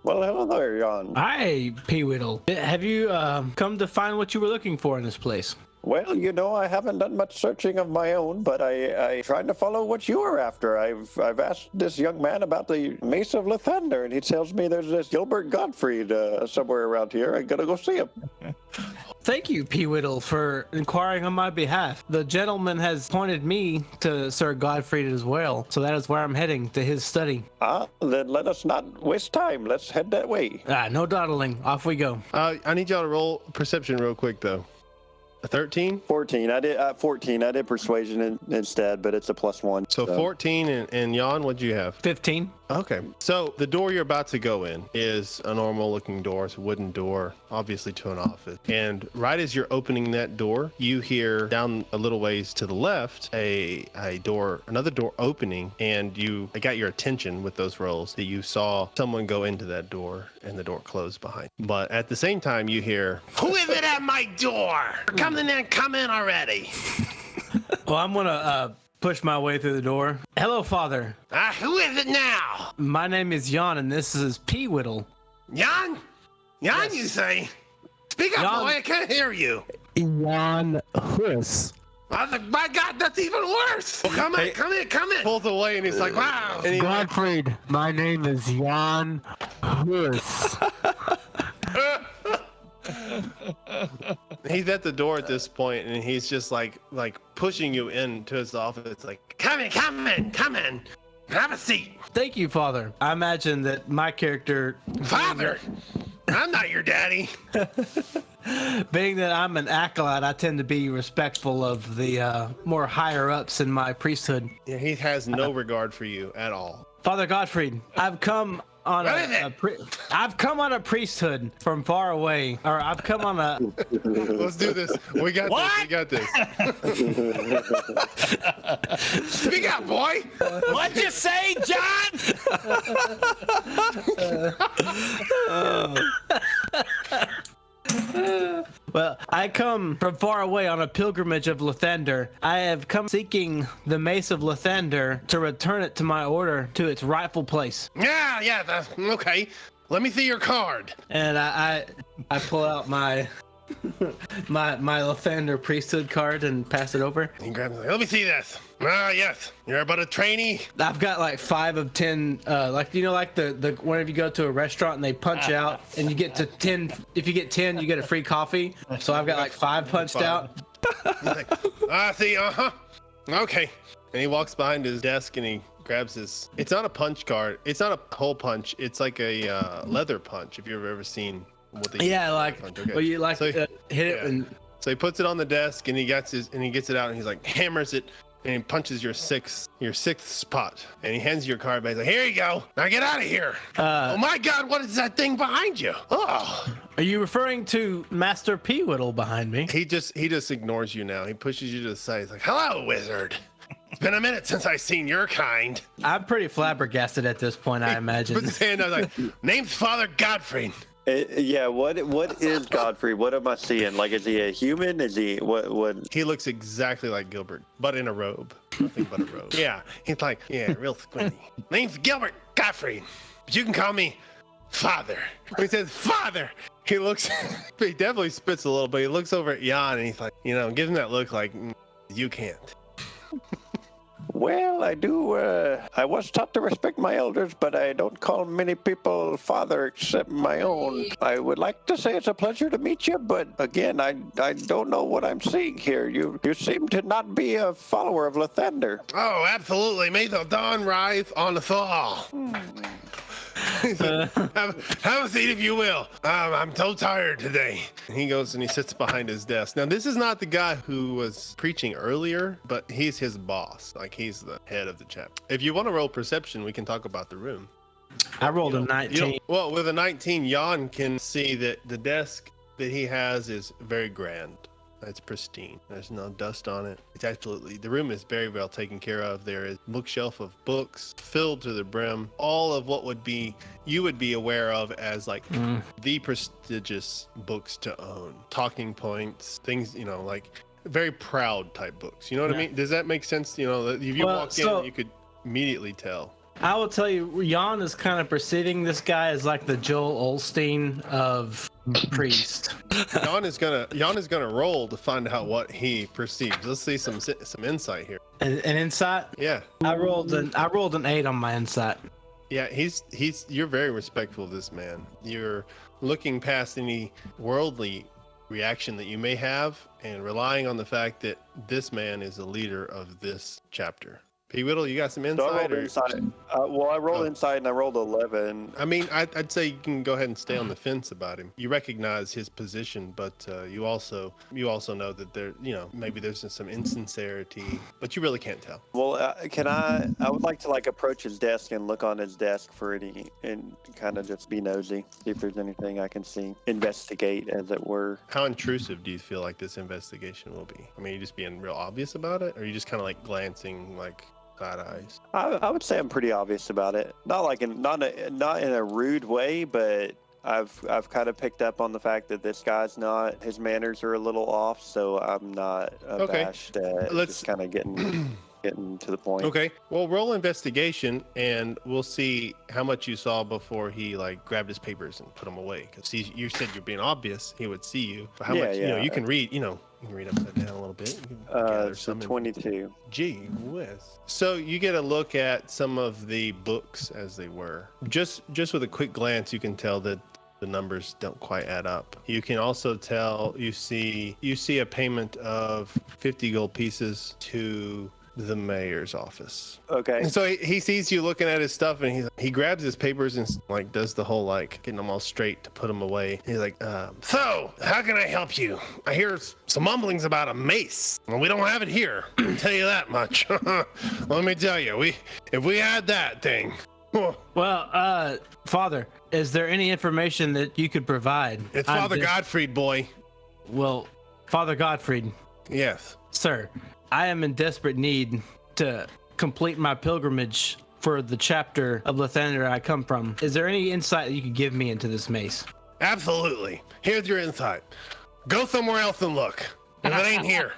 [SPEAKER 8] Well, hello there, Jan.
[SPEAKER 9] Hi, P-Whittle. Have you come to find what you were looking for in this place?
[SPEAKER 8] Well, you know, I haven't done much searching of my own, but I tried to follow what you were after. I've asked this young man about the Mace of Lathander, and he tells me there's this Gilbert Gottfried somewhere around here. I gotta go see him.
[SPEAKER 9] Thank you, P-Whittle, for inquiring on my behalf. The gentleman has pointed me to Sir Godfrey as well, so that is where I'm heading, to his study.
[SPEAKER 8] Then let us not waste time. Let's head that way.
[SPEAKER 9] No dawdling. Off we go.
[SPEAKER 6] I need y'all to roll perception real quick, though. A 13?
[SPEAKER 8] 14. I did 14. I did persuasion instead, but it's a +1.
[SPEAKER 6] So 14, and Jan, what'd you have?
[SPEAKER 9] 15.
[SPEAKER 6] Okay. So the door you're about to go in is a normal looking door. It's a wooden door, obviously to an office. And right as you're opening that door, you hear down a little ways to the left, another door opening, and I got your attention with those rolls that you saw someone go into that door and the door closed behind. But at the same time, you hear, "Who is it at my door? Come in already."
[SPEAKER 9] Well, I'm gonna push my way through the door. Hello, Father.
[SPEAKER 6] Who is it now?
[SPEAKER 9] My name is Jan, and this is P-Whittle.
[SPEAKER 6] Jan?
[SPEAKER 9] Yes.
[SPEAKER 6] You say? Speak up,
[SPEAKER 9] Jan.
[SPEAKER 6] boy. I can't hear you.
[SPEAKER 10] Jan Hus.
[SPEAKER 6] My God, that's even worse. Well, come in. Pulls away, and he's like, wow. And
[SPEAKER 10] Gottfried, my name is Jan Hus.
[SPEAKER 6] he's at the door at this point, and he's just like pushing you into his office. Like, come in. Have a seat.
[SPEAKER 9] Thank you, Father. I imagine that my character...
[SPEAKER 6] Father, I'm not your daddy.
[SPEAKER 9] Being that I'm an acolyte, I tend to be respectful of the more higher ups in my priesthood.
[SPEAKER 6] Yeah, he has no regard for you at all.
[SPEAKER 9] Father Gottfried, I've come on I've come on a priesthood from far away, or I've come on a.
[SPEAKER 6] Let's do this. We got this. Speak up, boy.
[SPEAKER 4] What'd you say, John?
[SPEAKER 9] Well, I come from far away on a pilgrimage of Lathander. I have come seeking the Mace of Lathander to return it to my order to its rightful place.
[SPEAKER 6] Yeah, okay. Let me see your card.
[SPEAKER 9] And I pull out my my Lathander priesthood card and pass it over.
[SPEAKER 6] He grabs it. Let me see this. Yes. You're about a trainee.
[SPEAKER 9] I've got like 5 of 10, like, you know, like the whenever you go to a restaurant and they punch out and you get to 10, if you get 10, you get a free coffee. So I've got like 5 punched out.
[SPEAKER 6] He's like, see, okay. And he walks behind his desk and he grabs his, it's not a punch card. It's not a hole punch. It's like a leather punch, if you've ever seen what they
[SPEAKER 9] Yeah, like, okay. Well, you like
[SPEAKER 6] so
[SPEAKER 9] hit it and...
[SPEAKER 6] So he puts it on the desk and he gets it out and he's like, hammers it. And he punches your sixth spot. And he hands you your card back. He's like, here you go. Now get out of here. Oh my God, what is that thing behind you? Oh.
[SPEAKER 9] Are you referring to Master P-Whittle behind me?
[SPEAKER 6] He just ignores you now. He pushes you to the side. He's like, hello, wizard. It's been a minute since I've seen your kind.
[SPEAKER 9] I'm pretty flabbergasted at this point, I imagine.
[SPEAKER 6] Puts his hand out like, name's Father Godfrey.
[SPEAKER 8] Yeah, what is Godfrey? What am I seeing? Like, is he a human? Is he what?
[SPEAKER 6] He looks exactly like Gilbert, but in a robe. Nothing but a robe. Yeah, he's like, real squinty. Name's Gilbert Godfrey, but you can call me Father. When he says Father, he definitely spits a little bit. He looks over at Jan and he's like, gives him that look like, you can't.
[SPEAKER 8] Well, I do. I was taught to respect my elders, but I don't call many people father except my own. I would like to say it's a pleasure to meet you, but again, I don't know what I'm seeing here. You seem to not be a follower of Lathander.
[SPEAKER 6] Oh, absolutely. May the dawn rise on us all. Have a seat if you will. I'm so tired today. He goes and he sits behind his desk. Now, this is not the guy who was preaching earlier, but he's his boss. Like, he's the head of the chapter. If you want to roll perception, we can talk about the room.
[SPEAKER 9] I rolled a 19.
[SPEAKER 6] Well, with a 19, Jan can see that the desk that he has is very grand. It's pristine. There's no dust on it. It's absolutely, the room is very well taken care of. There is a bookshelf of books filled to the brim. All of what you would be aware of as like the prestigious books to own. Talking points, things, like very proud type books. You know what I mean? Does that make sense? If you walk in, you could immediately tell.
[SPEAKER 9] I will tell you, Jan is kind of perceiving this guy as like the Joel Osteen of priest.
[SPEAKER 6] Jan is gonna roll to find out what he perceives. Let's see some insight here.
[SPEAKER 9] An insight?
[SPEAKER 6] Yeah.
[SPEAKER 9] I rolled an 8 on my insight.
[SPEAKER 6] Yeah, you're very respectful of this man. You're looking past any worldly reaction that you may have and relying on the fact that this man is the leader of this chapter. P. Whittle, you got some insight?
[SPEAKER 8] So I rolled insight. I rolled insight and I rolled 11.
[SPEAKER 6] I mean, I'd say you can go ahead and stay on the fence about him. You recognize his position, but you also know that there, maybe there's some insincerity, but you really can't tell.
[SPEAKER 8] Well, I would like to approach his desk and look on his desk for any, and kind of just be nosy, see if there's anything I can see, investigate as it were.
[SPEAKER 6] How intrusive do you feel like this investigation will be? I mean, are you just being real obvious about it, or are you just kind of glancing side eyes?
[SPEAKER 8] I would say I'm pretty obvious about it. Not in a rude way, but I've kind of picked up on the fact that this guy's his manners are a little off, so I'm not abashed at just kind of getting to the point.
[SPEAKER 6] Okay. Well, roll investigation, and we'll see how much you saw before he grabbed his papers and put them away. Because you said you're being obvious; he would see you. But how much? You can read. You can read upside down a little bit.
[SPEAKER 8] So 22.
[SPEAKER 6] Gee whiz. So you get a look at some of the books as they were. Just with a quick glance, you can tell that the numbers don't quite add up. You can also tell you see a payment of 50 gold pieces to the mayor's office.
[SPEAKER 8] Okay.
[SPEAKER 6] And so he sees you looking at his stuff, and he grabs his papers and does the whole getting them all straight to put them away. He's like, so how can I help you? I hear some mumblings about a mace. Well, we don't have it here. I'll tell you that much. Let me tell you, if we had that thing.
[SPEAKER 9] Well, Father, is there any information that you could provide?
[SPEAKER 6] It's Father Godfried, boy.
[SPEAKER 9] Well, Father Godfried.
[SPEAKER 6] Yes.
[SPEAKER 9] Sir, I am in desperate need to complete my pilgrimage for the chapter of Lathander I come from. Is there any insight that you could give me into this mace?
[SPEAKER 6] Absolutely. Here's your insight. Go somewhere else and look. If it ain't here.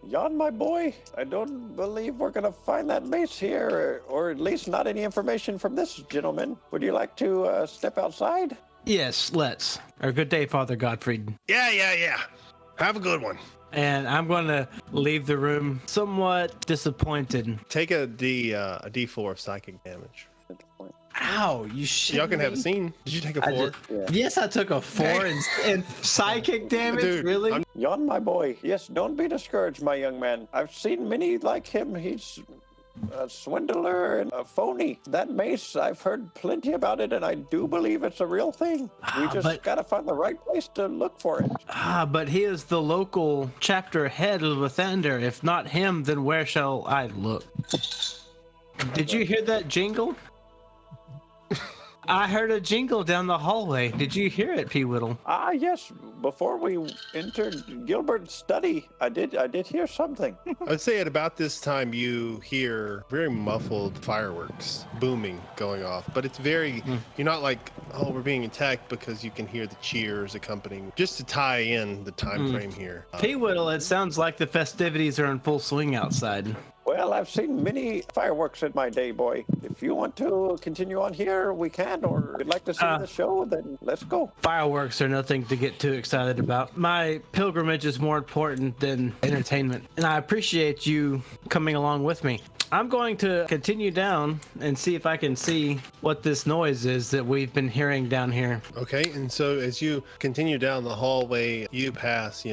[SPEAKER 8] Jan, my boy, I don't believe we're going to find that mace here, or at least not any information from this gentleman. Would you like to step outside?
[SPEAKER 9] Yes, let's. Or good day, Father Godfried.
[SPEAKER 6] Yeah. Have a good one.
[SPEAKER 9] And I'm going to leave the room somewhat disappointed.
[SPEAKER 6] Take a D4 of psychic damage.
[SPEAKER 9] Ow, you shit.
[SPEAKER 6] Y'all can have a scene. Did you take a 4?
[SPEAKER 9] Yes, I took a 4 in psychic damage.
[SPEAKER 6] Dude,
[SPEAKER 9] really?
[SPEAKER 8] Jan, my boy. Yes, don't be discouraged, my young man. I've seen many like him. He's a swindler and a phony. That mace, I've heard plenty about it, and I do believe it's a real thing. We just gotta find the right place to look for it.
[SPEAKER 9] But he is the local chapter head of Lathander. If not him, then where shall I look? Did you hear that jingle? I heard a jingle down the hallway. Did you hear it, P. Whittle?
[SPEAKER 8] Yes. Before we entered Gilbert's study, I did hear something.
[SPEAKER 6] I'd say at about this time you hear very muffled fireworks booming going off, but it's very, you're not like, oh, we're being attacked, because you can hear the cheers accompanying, just to tie in the time frame here.
[SPEAKER 9] P. Whittle, it sounds like the festivities are in full swing outside.
[SPEAKER 8] Well, Well, I've seen many fireworks in my day, boy. If you want to continue on here, we can, or you'd like to see the show, then let's go.
[SPEAKER 9] Fireworks are nothing to get too excited about. My pilgrimage is more important than entertainment, and I appreciate you coming along with me. I'm going to continue down and see if I can see what this noise is that we've been hearing down here.
[SPEAKER 6] Okay, and so as you continue down the hallway, you pass,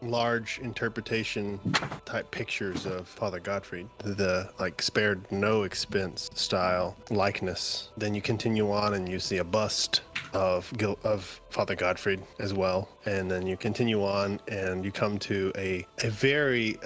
[SPEAKER 6] large interpretation type pictures of Father Gottfried, the spared no expense style likeness. Then you continue on and you see a bust of Father Gottfried as well. And then you continue on and you come to a very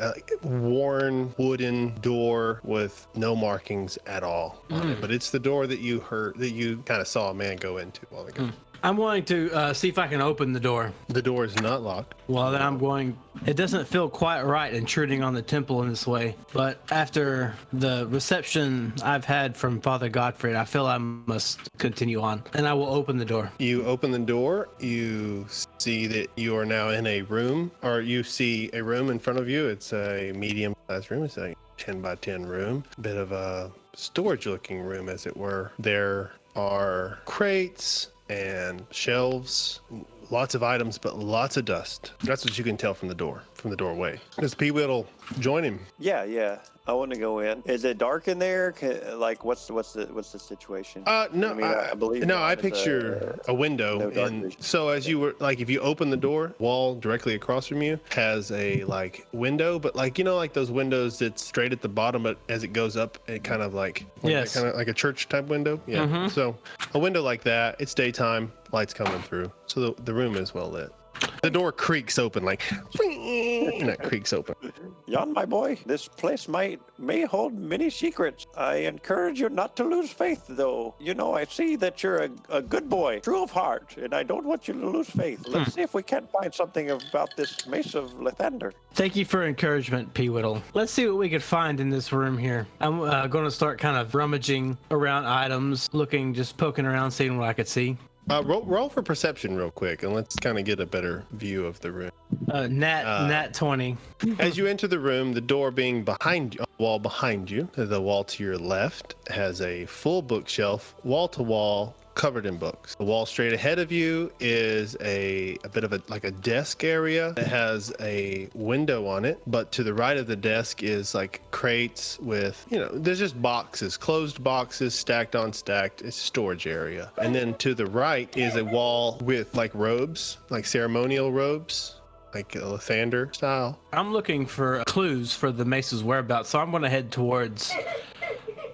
[SPEAKER 6] worn wooden door with no markings at all on it. But it's the door that you kind of saw a man go into while ago.
[SPEAKER 9] I'm going to see if I can open the door.
[SPEAKER 6] The door is not locked.
[SPEAKER 9] Well, then it doesn't feel quite right intruding on the temple in this way. But after the reception I've had from Father Gottfried, I feel I must continue on. And I will open the door.
[SPEAKER 6] You open the door. You see that you are now in a room, or you see a room in front of you. It's a medium-sized room. It's a 10 by 10 room. Bit of a storage-looking room, as it were. There are crates and shelves, lots of items, but lots of dust. That's what you can tell from the doorway. Does P-Whittle join him?
[SPEAKER 8] Yeah. I want to go in. Is it dark in there? What's the situation?
[SPEAKER 6] No,
[SPEAKER 8] I believe.
[SPEAKER 6] I picture a window, and so as you were if you open the door, wall directly across from you has a window, but those windows that's straight at the bottom, but as it goes up, it kind of like a church type window. Yeah.
[SPEAKER 9] Mm-hmm.
[SPEAKER 6] So a window like that. It's daytime, lights coming through, so the room is well lit. The door creaks open, and it creaks open.
[SPEAKER 8] Jan, my boy, this place may hold many secrets. I encourage you not to lose faith, though. I see that you're a good boy, true of heart, and I don't want you to lose faith. Let's see if we can't find something about this Mace of Lathander.
[SPEAKER 9] Thank you for encouragement, P-Whittle. Let's see what we could find in this room here. I'm going to start kind of rummaging around items, just poking around, seeing what I could see.
[SPEAKER 6] Roll for perception real quick, and let's kind of get a better view of the room.
[SPEAKER 9] Nat 20.
[SPEAKER 6] As you enter the room, the door being behind you, wall behind you, the wall to your left has a full bookshelf, wall to wall, covered in books. The wall straight ahead of you is a bit of a desk area that has a window on it, but to the right of the desk is crates with, there's just boxes, closed boxes, stacked on stacked. It's a storage area. And then to the right is a wall with robes, ceremonial robes, like a Lathander style.
[SPEAKER 9] I'm looking for clues for the Mace's whereabouts, so I'm going to head towards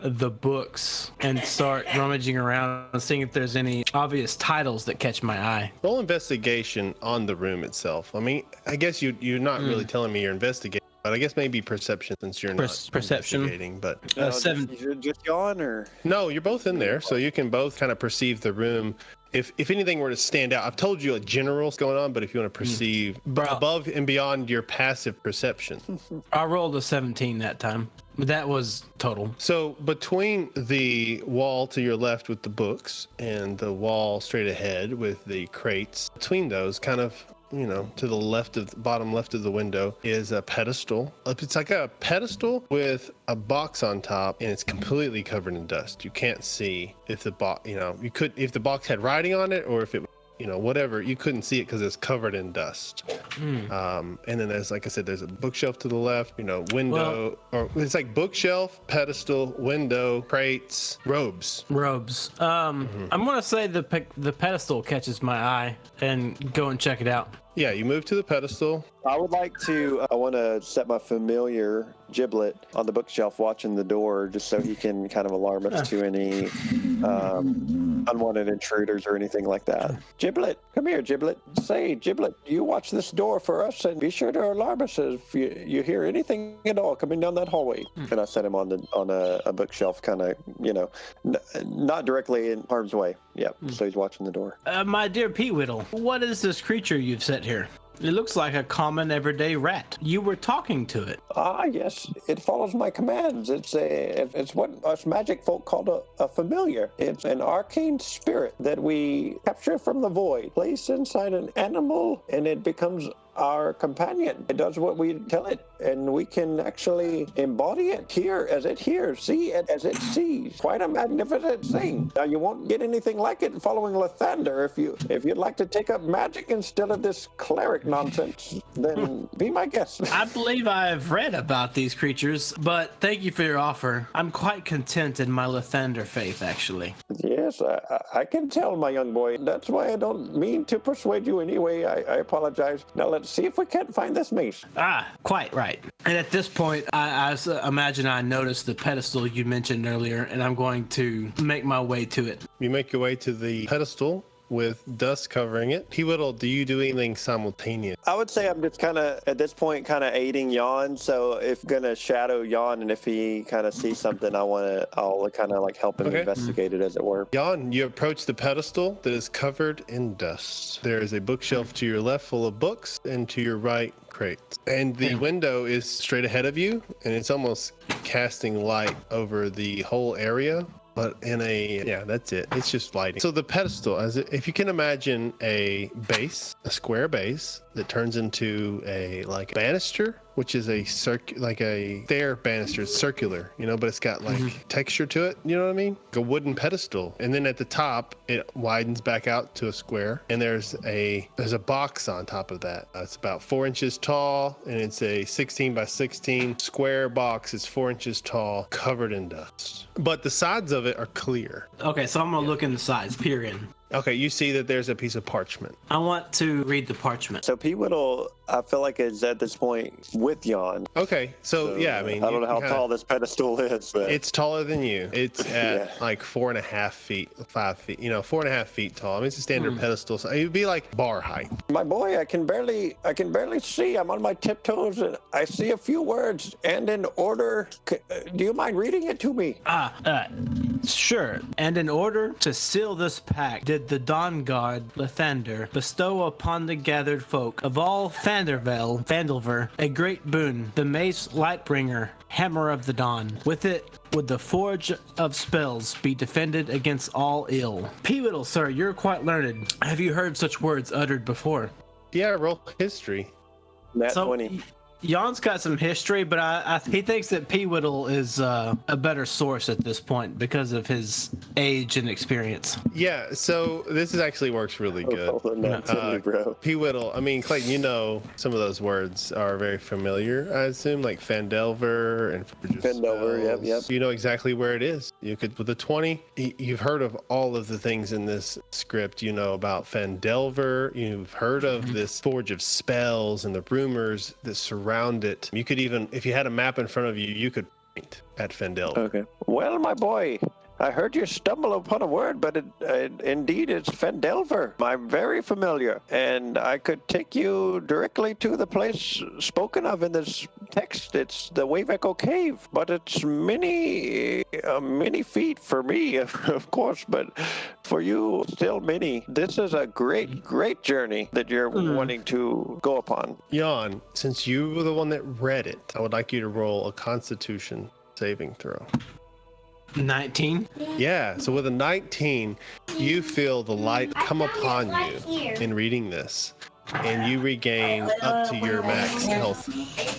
[SPEAKER 9] the books and start rummaging around and seeing if there's any obvious titles that catch my eye.
[SPEAKER 6] Roll investigation on the room itself. I mean, I guess you're not really telling me you're investigating, but I guess maybe perception, since you're not investigating. But
[SPEAKER 8] just Jan, or
[SPEAKER 6] no, you're both in there, so you can both kind of perceive the room. If anything were to stand out, I've told you a general's going on, but if you want to perceive above and beyond your passive perception.
[SPEAKER 9] I rolled a 17 that time. That was total.
[SPEAKER 6] So between the wall to your left with the books and the wall straight ahead with the crates, between those, kind of, to the bottom left of the window, is a pedestal. It's like a pedestal with a box on top, and it's completely covered in dust. You can't see if the box, if the box had writing on it, or if it, whatever, you couldn't see it because it's covered in dust. And then there's, like I said, there's a bookshelf to the left, window, or it's bookshelf, pedestal, window, crates, robes.
[SPEAKER 9] I'm going to say the pedestal catches my eye and go and check it out.
[SPEAKER 6] Yeah, you move to the pedestal.
[SPEAKER 8] I want to set my familiar Giblet on the bookshelf watching the door, just so he can kind of alarm us to any unwanted intruders or anything like that. Giblet, come here, Giblet. Say, Giblet, you watch this door for us, and be sure to alarm us if you hear anything at all coming down that hallway. And I set him on a bookshelf, kind of, not directly in harm's way. Yep. So he's watching the door.
[SPEAKER 9] My dear P-Whittle, what is this creature you've set here? It looks like a common everyday rat. You were talking to it.
[SPEAKER 8] Yes. It follows my commands. It's what us magic folk call a familiar. It's an arcane spirit that we capture from the void, place inside an animal, and it becomes our companion. It does what we tell it, and we can actually embody it, hear as it hears, see it as it sees. Quite a magnificent thing. Now, you won't get anything like it following Lathander. If you'd like to take up magic instead of this cleric nonsense, then be my guest.
[SPEAKER 9] I believe I've read about these creatures, but thank you for your offer. I'm quite content in my Lathander faith, actually.
[SPEAKER 8] Yes, I can tell, my young boy. That's why I don't mean to persuade you anyway. I apologize. Now, let's see if we can't find this mace.
[SPEAKER 9] Quite right. And at this point, I imagine I noticed the pedestal you mentioned earlier, and I'm going to make my way to it.
[SPEAKER 6] You make your way to the pedestal with dust covering it. P-Whittle, do you do anything simultaneous?
[SPEAKER 8] I would say I'm just kind of, at this point, kind of aiding Jan. So if gonna shadow Jan, and if he kind of sees something, I'll kind of like help him investigate it, as it were.
[SPEAKER 6] Jan, you approach the pedestal that is covered in dust. There is a bookshelf to your left full of books, and to your right, crates. And the window is straight ahead of you, and it's almost casting light over the whole area. But that's it. It's just lighting. So the pedestal, if you can imagine a square base that turns into a banister, which is a stair banister. It's circular, but it's got texture to it. You know what I mean? Like a wooden pedestal, and then at the top it widens back out to a square, and there's a box on top of that. It's about 4 inches tall, and it's a 16 by 16 square box. It's 4 inches tall, covered in dust, but the sides of it are clear.
[SPEAKER 9] Okay, so I'm gonna look in the sides, peer in.
[SPEAKER 6] Okay, you see that there's a piece of parchment.
[SPEAKER 9] I want to read the parchment.
[SPEAKER 8] So P-Whittle, I feel like, is at this point with Jan.
[SPEAKER 6] Okay, so yeah, I mean,
[SPEAKER 8] I don't know how tall this pedestal is, but
[SPEAKER 6] it's taller than you. It's at 4.5 feet, 5 feet, 4.5 feet tall. I mean, it's a standard pedestal. So it would be like bar height.
[SPEAKER 8] My boy, I can barely see. I'm on my tiptoes, and I see a few words, and in order. Do you mind reading it to me?
[SPEAKER 9] Sure. And in order to seal this pact, did the Dawn God, Lathander, bestow upon the gathered folk of all Phandelver, a great boon, the mace Lightbringer, Hammer of the Dawn. With it would the forge of spells be defended against all ill. P-Whittle, sir, you're quite learned. Have you heard such words uttered before?
[SPEAKER 6] Yeah, roll history.
[SPEAKER 8] Nat 20.
[SPEAKER 9] Jan's got some history, but he thinks that P-Whittle is a better source at this point because of his age and experience.
[SPEAKER 6] Yeah, so this actually works really good. P-Whittle, I mean, Clayton, some of those words are very familiar, I assume, like Phandelver and
[SPEAKER 8] Phandelver, yep.
[SPEAKER 6] You know exactly where it is. You could, with a 20, you've heard of all of the things in this script. You know about Phandelver, you've heard of this Forge of Spells and the rumors that surround it. You could even, if you had a map in front of you, you could point at Phandelver.
[SPEAKER 8] Okay. Well, my boy, I heard you stumble upon a word, but indeed it's Phandelver. I'm very familiar, and I could take you directly to the place spoken of in this text. It's the Wave Echo Cave, but it's many feet for me, of course, but for you, still many. This is a great journey that you're wanting to go upon.
[SPEAKER 6] Jan, since you were the one that read it, I would like you to roll a Constitution saving throw.
[SPEAKER 9] 19?
[SPEAKER 6] Yeah, so with a 19, you feel the light come upon you in reading this, and you regain up to your max health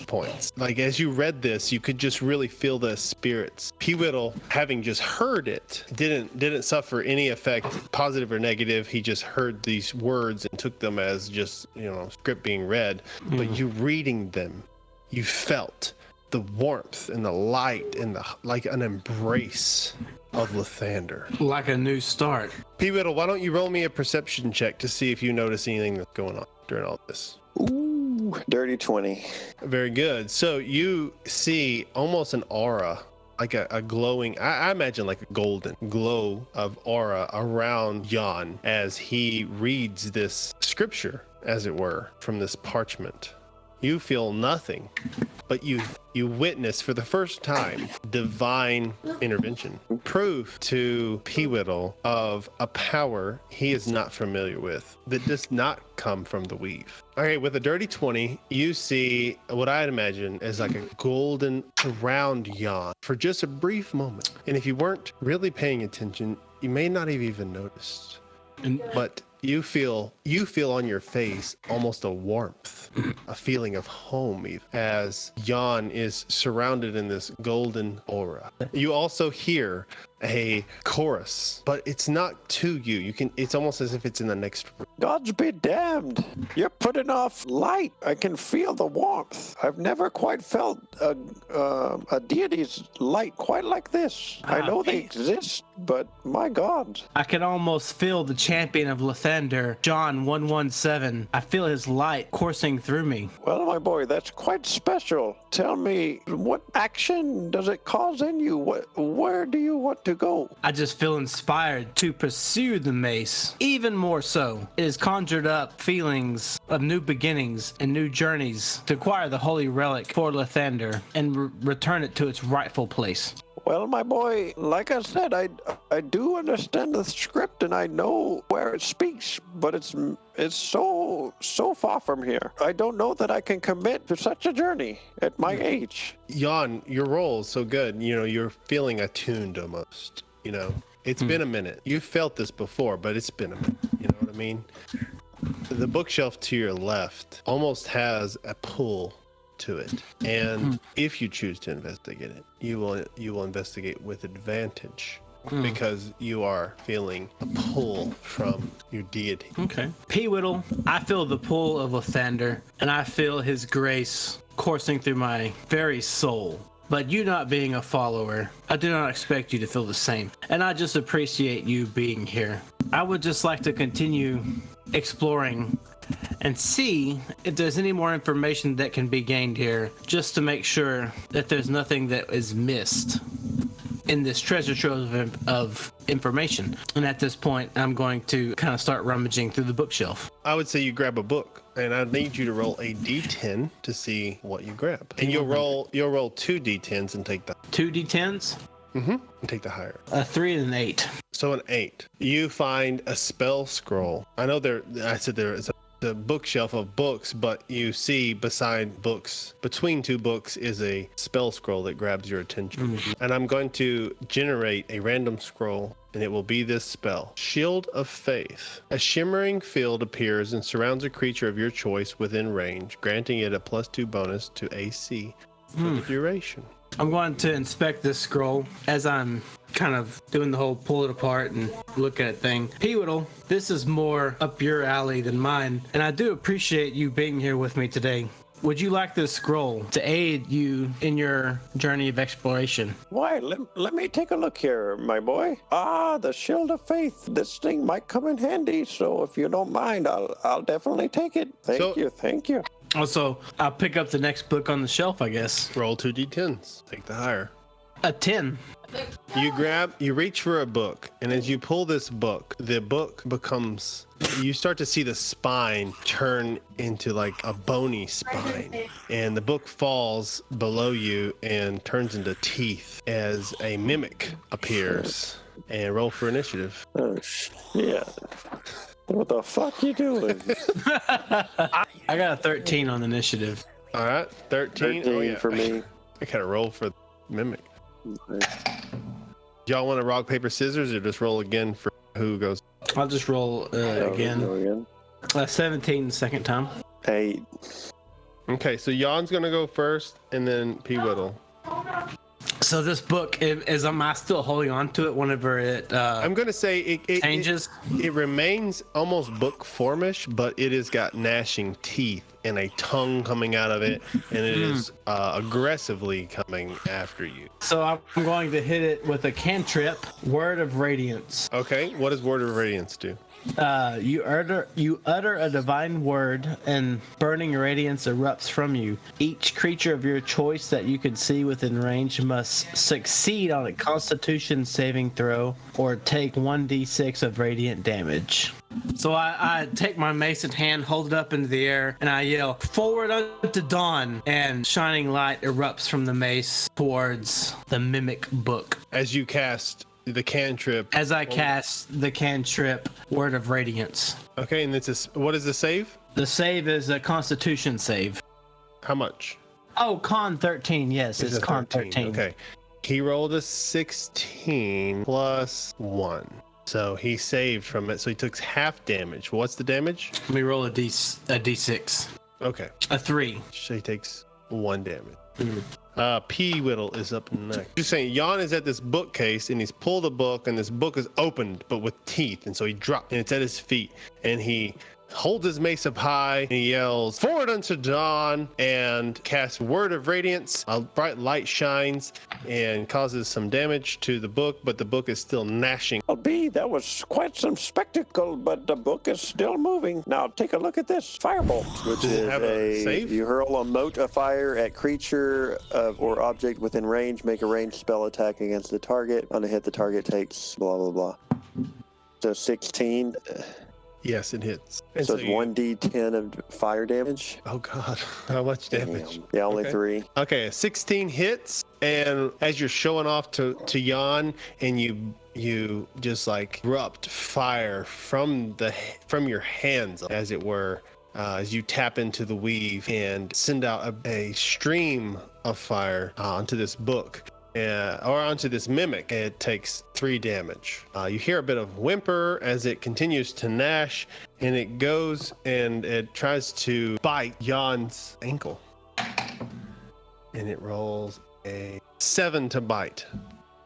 [SPEAKER 6] points. Like, as you read this, you could just really feel the spirits. P-Whittle, having just heard it, didn't suffer any effect, positive or negative. He just heard these words and took them as just, script being read. But you reading them, you felt the warmth and the light and like an embrace of Lathander.
[SPEAKER 9] Like a new start.
[SPEAKER 6] P-Whittle, why don't you roll me a perception check to see if you notice anything that's going on during all this?
[SPEAKER 8] Ooh, dirty 20.
[SPEAKER 6] Very good. So you see almost an aura, like a glowing, I imagine like a golden glow of aura around Jan as he reads this scripture, as it were, from this parchment. You feel nothing, but you witness for the first time divine intervention. Proof to P-Whittle of a power he is not familiar with that does not come from the weave. All right, with a dirty 20, you see what I'd imagine is like a golden around Jan for just a brief moment. And if you weren't really paying attention, you may not have even noticed. But you feel on your face almost a warmth, a feeling of home, even, as Jan is surrounded in this golden aura. You also hear a chorus, but it's not to you. It's almost as if it's in the next room.
[SPEAKER 8] Gods be damned. You're putting off light. I can feel the warmth. I've never quite felt a deity's light quite like this. I know they exist, but my God.
[SPEAKER 9] I can almost feel the champion of Lathander, John 117. I feel his light coursing through me.
[SPEAKER 8] Well, my boy, that's quite special. Tell me, what action does it cause in you? Where do you want to go?
[SPEAKER 9] I just feel inspired to pursue the mace. Even more so, it has conjured up feelings of new beginnings and new journeys to acquire the holy relic for Lathander and return it to its rightful place.
[SPEAKER 8] Well, my boy, like I said, I do understand the script and I know where it speaks, but it's so far from here. I don't know that I can commit to such a journey at my age.
[SPEAKER 6] Jan, your roll is so good. You're feeling attuned almost. It's been a minute. You've felt this before, but it's been a minute. You know what I mean? The bookshelf to your left almost has a pull to it, and if you choose to investigate it, you will investigate with advantage because you are feeling a pull from your deity.
[SPEAKER 9] Okay. P. Whittle, I feel the pull of Lathander, and I feel his grace coursing through my very soul. But you not being a follower, I do not expect you to feel the same, and I just appreciate you being here. I would just like to continue exploring and see if there's any more information that can be gained here, just to make sure that there's nothing that is missed in this treasure trove of information. And at this point, I'm going to kind of start rummaging through the bookshelf.
[SPEAKER 6] I would say you grab a book, and I need you to roll a d10 to see what you grab. And you'll roll 2 d10s and take the
[SPEAKER 9] 2 d10s?
[SPEAKER 6] And take the higher.
[SPEAKER 9] A 3 and an 8.
[SPEAKER 6] So an 8. You find a spell scroll. I know I said there is a bookshelf of books, but you see beside books, between 2 books, is a spell scroll that grabs your attention. And I'm going to generate a random scroll, and it will be this spell. Shield of Faith. A shimmering field appears and surrounds a creature of your choice within range, granting it a +2 bonus to AC for the duration.
[SPEAKER 9] I'm going to inspect this scroll as I'm kind of doing the whole pull it apart and look at it thing. P. Whittle, this is more up your alley than mine, and I do appreciate you being here with me today. Would you like this scroll to aid you in your journey of exploration?
[SPEAKER 8] Why, let me take a look here, my boy. The Shield of Faith. This thing might come in handy, so if you don't mind, I'll definitely take it. Thank you.
[SPEAKER 9] Also, I'll pick up the next book on the shelf, I guess.
[SPEAKER 6] Roll 2 d10s. Take the higher.
[SPEAKER 9] A 10.
[SPEAKER 6] You reach for a book, and as you pull this book, the book becomes, you start to see the spine turn into like a bony spine, and the book falls below you and turns into teeth as a mimic appears. And roll for initiative.
[SPEAKER 8] Oh, yeah. What the fuck you doing?
[SPEAKER 9] I got a 13 on initiative.
[SPEAKER 6] All right, 13. Oh, yeah.
[SPEAKER 8] For me.
[SPEAKER 6] I gotta roll for mimic.
[SPEAKER 8] Okay.
[SPEAKER 6] Y'all want to rock, paper, scissors, or just roll again for who goes?
[SPEAKER 9] I'll just roll again. 17 the second time.
[SPEAKER 8] 8.
[SPEAKER 6] Okay, so Jan's gonna go first, and then P. Whittle.
[SPEAKER 9] So this book, am I still holding on to it whenever it
[SPEAKER 6] I'm gonna say it
[SPEAKER 9] changes?
[SPEAKER 6] It remains almost book formish, but it has got gnashing teeth and a tongue coming out of it, and it is aggressively coming after you.
[SPEAKER 9] So I'm going to hit it with a cantrip, Word of Radiance.
[SPEAKER 6] Okay, what does Word of Radiance do?
[SPEAKER 9] You utter a divine word, and burning radiance erupts from you. Each creature of your choice that you can see within range must succeed on a Constitution saving throw or take 1d6 of radiant damage. So I take my mace in hand, hold it up into the air, and I yell, "Forward unto dawn!" And shining light erupts from the mace towards the mimic book.
[SPEAKER 6] As you cast the cantrip.
[SPEAKER 9] As I cast the cantrip, Word of Radiance.
[SPEAKER 6] Okay, and what is the save?
[SPEAKER 9] The save is a Constitution save.
[SPEAKER 6] How much?
[SPEAKER 9] Oh, Con 13. Yes, it's Con 13.
[SPEAKER 6] Okay. He rolled a 16 plus 1. So he saved from it. So he took half damage. What's the damage?
[SPEAKER 9] Let me roll a d6.
[SPEAKER 6] Okay.
[SPEAKER 9] A 3.
[SPEAKER 6] So he takes 1 damage. P Whittle is up next. Just saying, Jan is at this bookcase and he's pulled a book and this book is opened but with teeth, and so he dropped and it's at his feet and he holds his mace up high and he yells, "Forward unto dawn," and casts Word of Radiance. A bright light shines and causes some damage to the book, but the book is still gnashing.
[SPEAKER 8] Well, B, that was quite some spectacle, but the book is still moving. Now take a look at this firebolt, which
[SPEAKER 6] Does it
[SPEAKER 8] is
[SPEAKER 6] have a save?
[SPEAKER 8] you hurl a mote of fire at creature or object within range. Make a ranged spell attack against the target. On a hit, the target takes blah blah blah. So 16.
[SPEAKER 6] Yes, it hits. And
[SPEAKER 8] So it's
[SPEAKER 6] you-
[SPEAKER 8] 1d10 of fire damage.
[SPEAKER 6] Oh God, how much damage?
[SPEAKER 8] Yeah, only
[SPEAKER 6] Okay.
[SPEAKER 8] 3.
[SPEAKER 6] Okay, 16 hits, and as you're showing off to Jan, and you just like erupt fire from your hands, as it were, as you tap into the weave and send out a stream of fire onto this book. Or onto this mimic. It takes 3 damage. You hear a bit of whimper as it continues to gnash, and it goes and it tries to bite Jan's ankle. And it rolls a 7 to bite.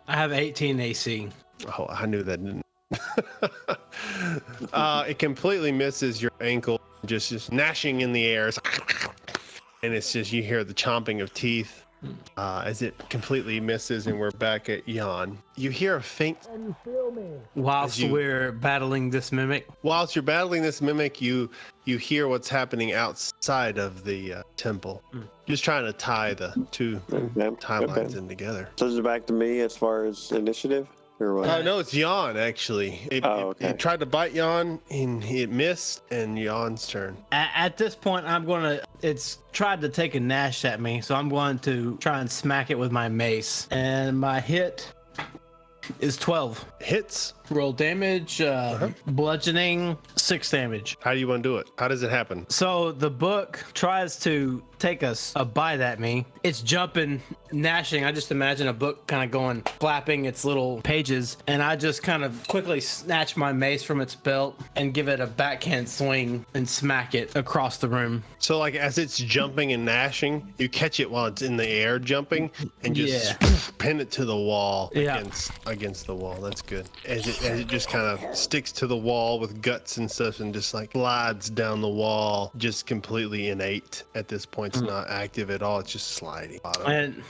[SPEAKER 9] I have 18 AC.
[SPEAKER 6] Oh, I knew that didn't. It completely misses your ankle, just gnashing in the air. And it's just, you hear the chomping of teeth. As it completely misses, and we're back at Jan. You hear a faint.
[SPEAKER 9] Whilst we're battling this mimic.
[SPEAKER 6] Whilst you're battling this mimic, you hear what's happening outside of the temple. Just trying to tie the two timelines in together.
[SPEAKER 8] So is it back to me as far as initiative? Or what?
[SPEAKER 6] No, it's Jan actually. It tried to bite Jan, and it missed, and Jan's turn.
[SPEAKER 9] At this point, it's tried to take a gnash at me, so I'm going to try and smack it with my mace. And my hit is 12.
[SPEAKER 6] Hits.
[SPEAKER 9] Roll damage, bludgeoning, 6 damage.
[SPEAKER 6] How do you want to do it? How does it happen?
[SPEAKER 9] So the book tries to take a bite at me. It's jumping, gnashing. I just imagine a book kind of going, flapping its little pages. And I just kind of quickly snatch my mace from its belt and give it a backhand swing and smack it across the room.
[SPEAKER 6] So like as it's jumping and gnashing, you catch it while it's in the air jumping and just pin it to the wall against the wall. That's good. As it just kind of sticks to the wall with guts and stuff and just like glides down the wall, just completely innate at this point. It's not active at all. It's just sliding.
[SPEAKER 9] And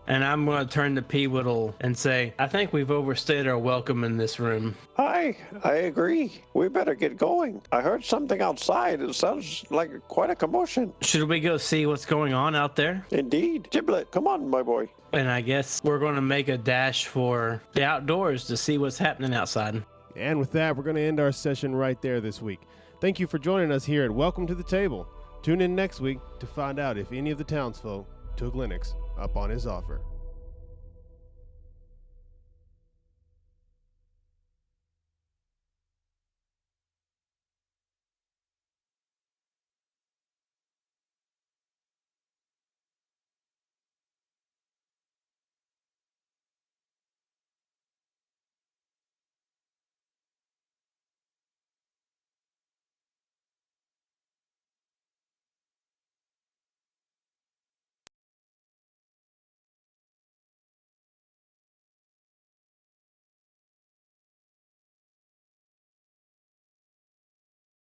[SPEAKER 9] I'm going to turn to P. Whittle and say, I think we've overstayed our welcome in this room.
[SPEAKER 8] I agree. We better get going. I heard something outside. It sounds like quite a commotion.
[SPEAKER 9] Should we go see what's going on out there?
[SPEAKER 8] Indeed. Giblet, come on, my boy.
[SPEAKER 9] And I guess we're going to make a dash for the outdoors to see what's happening outside.
[SPEAKER 11] And with that, we're going to end our session right there this week. Thank you for joining us here at Welcome to the Table. Tune in next week to find out if any of the townsfolk took Linux up on his offer.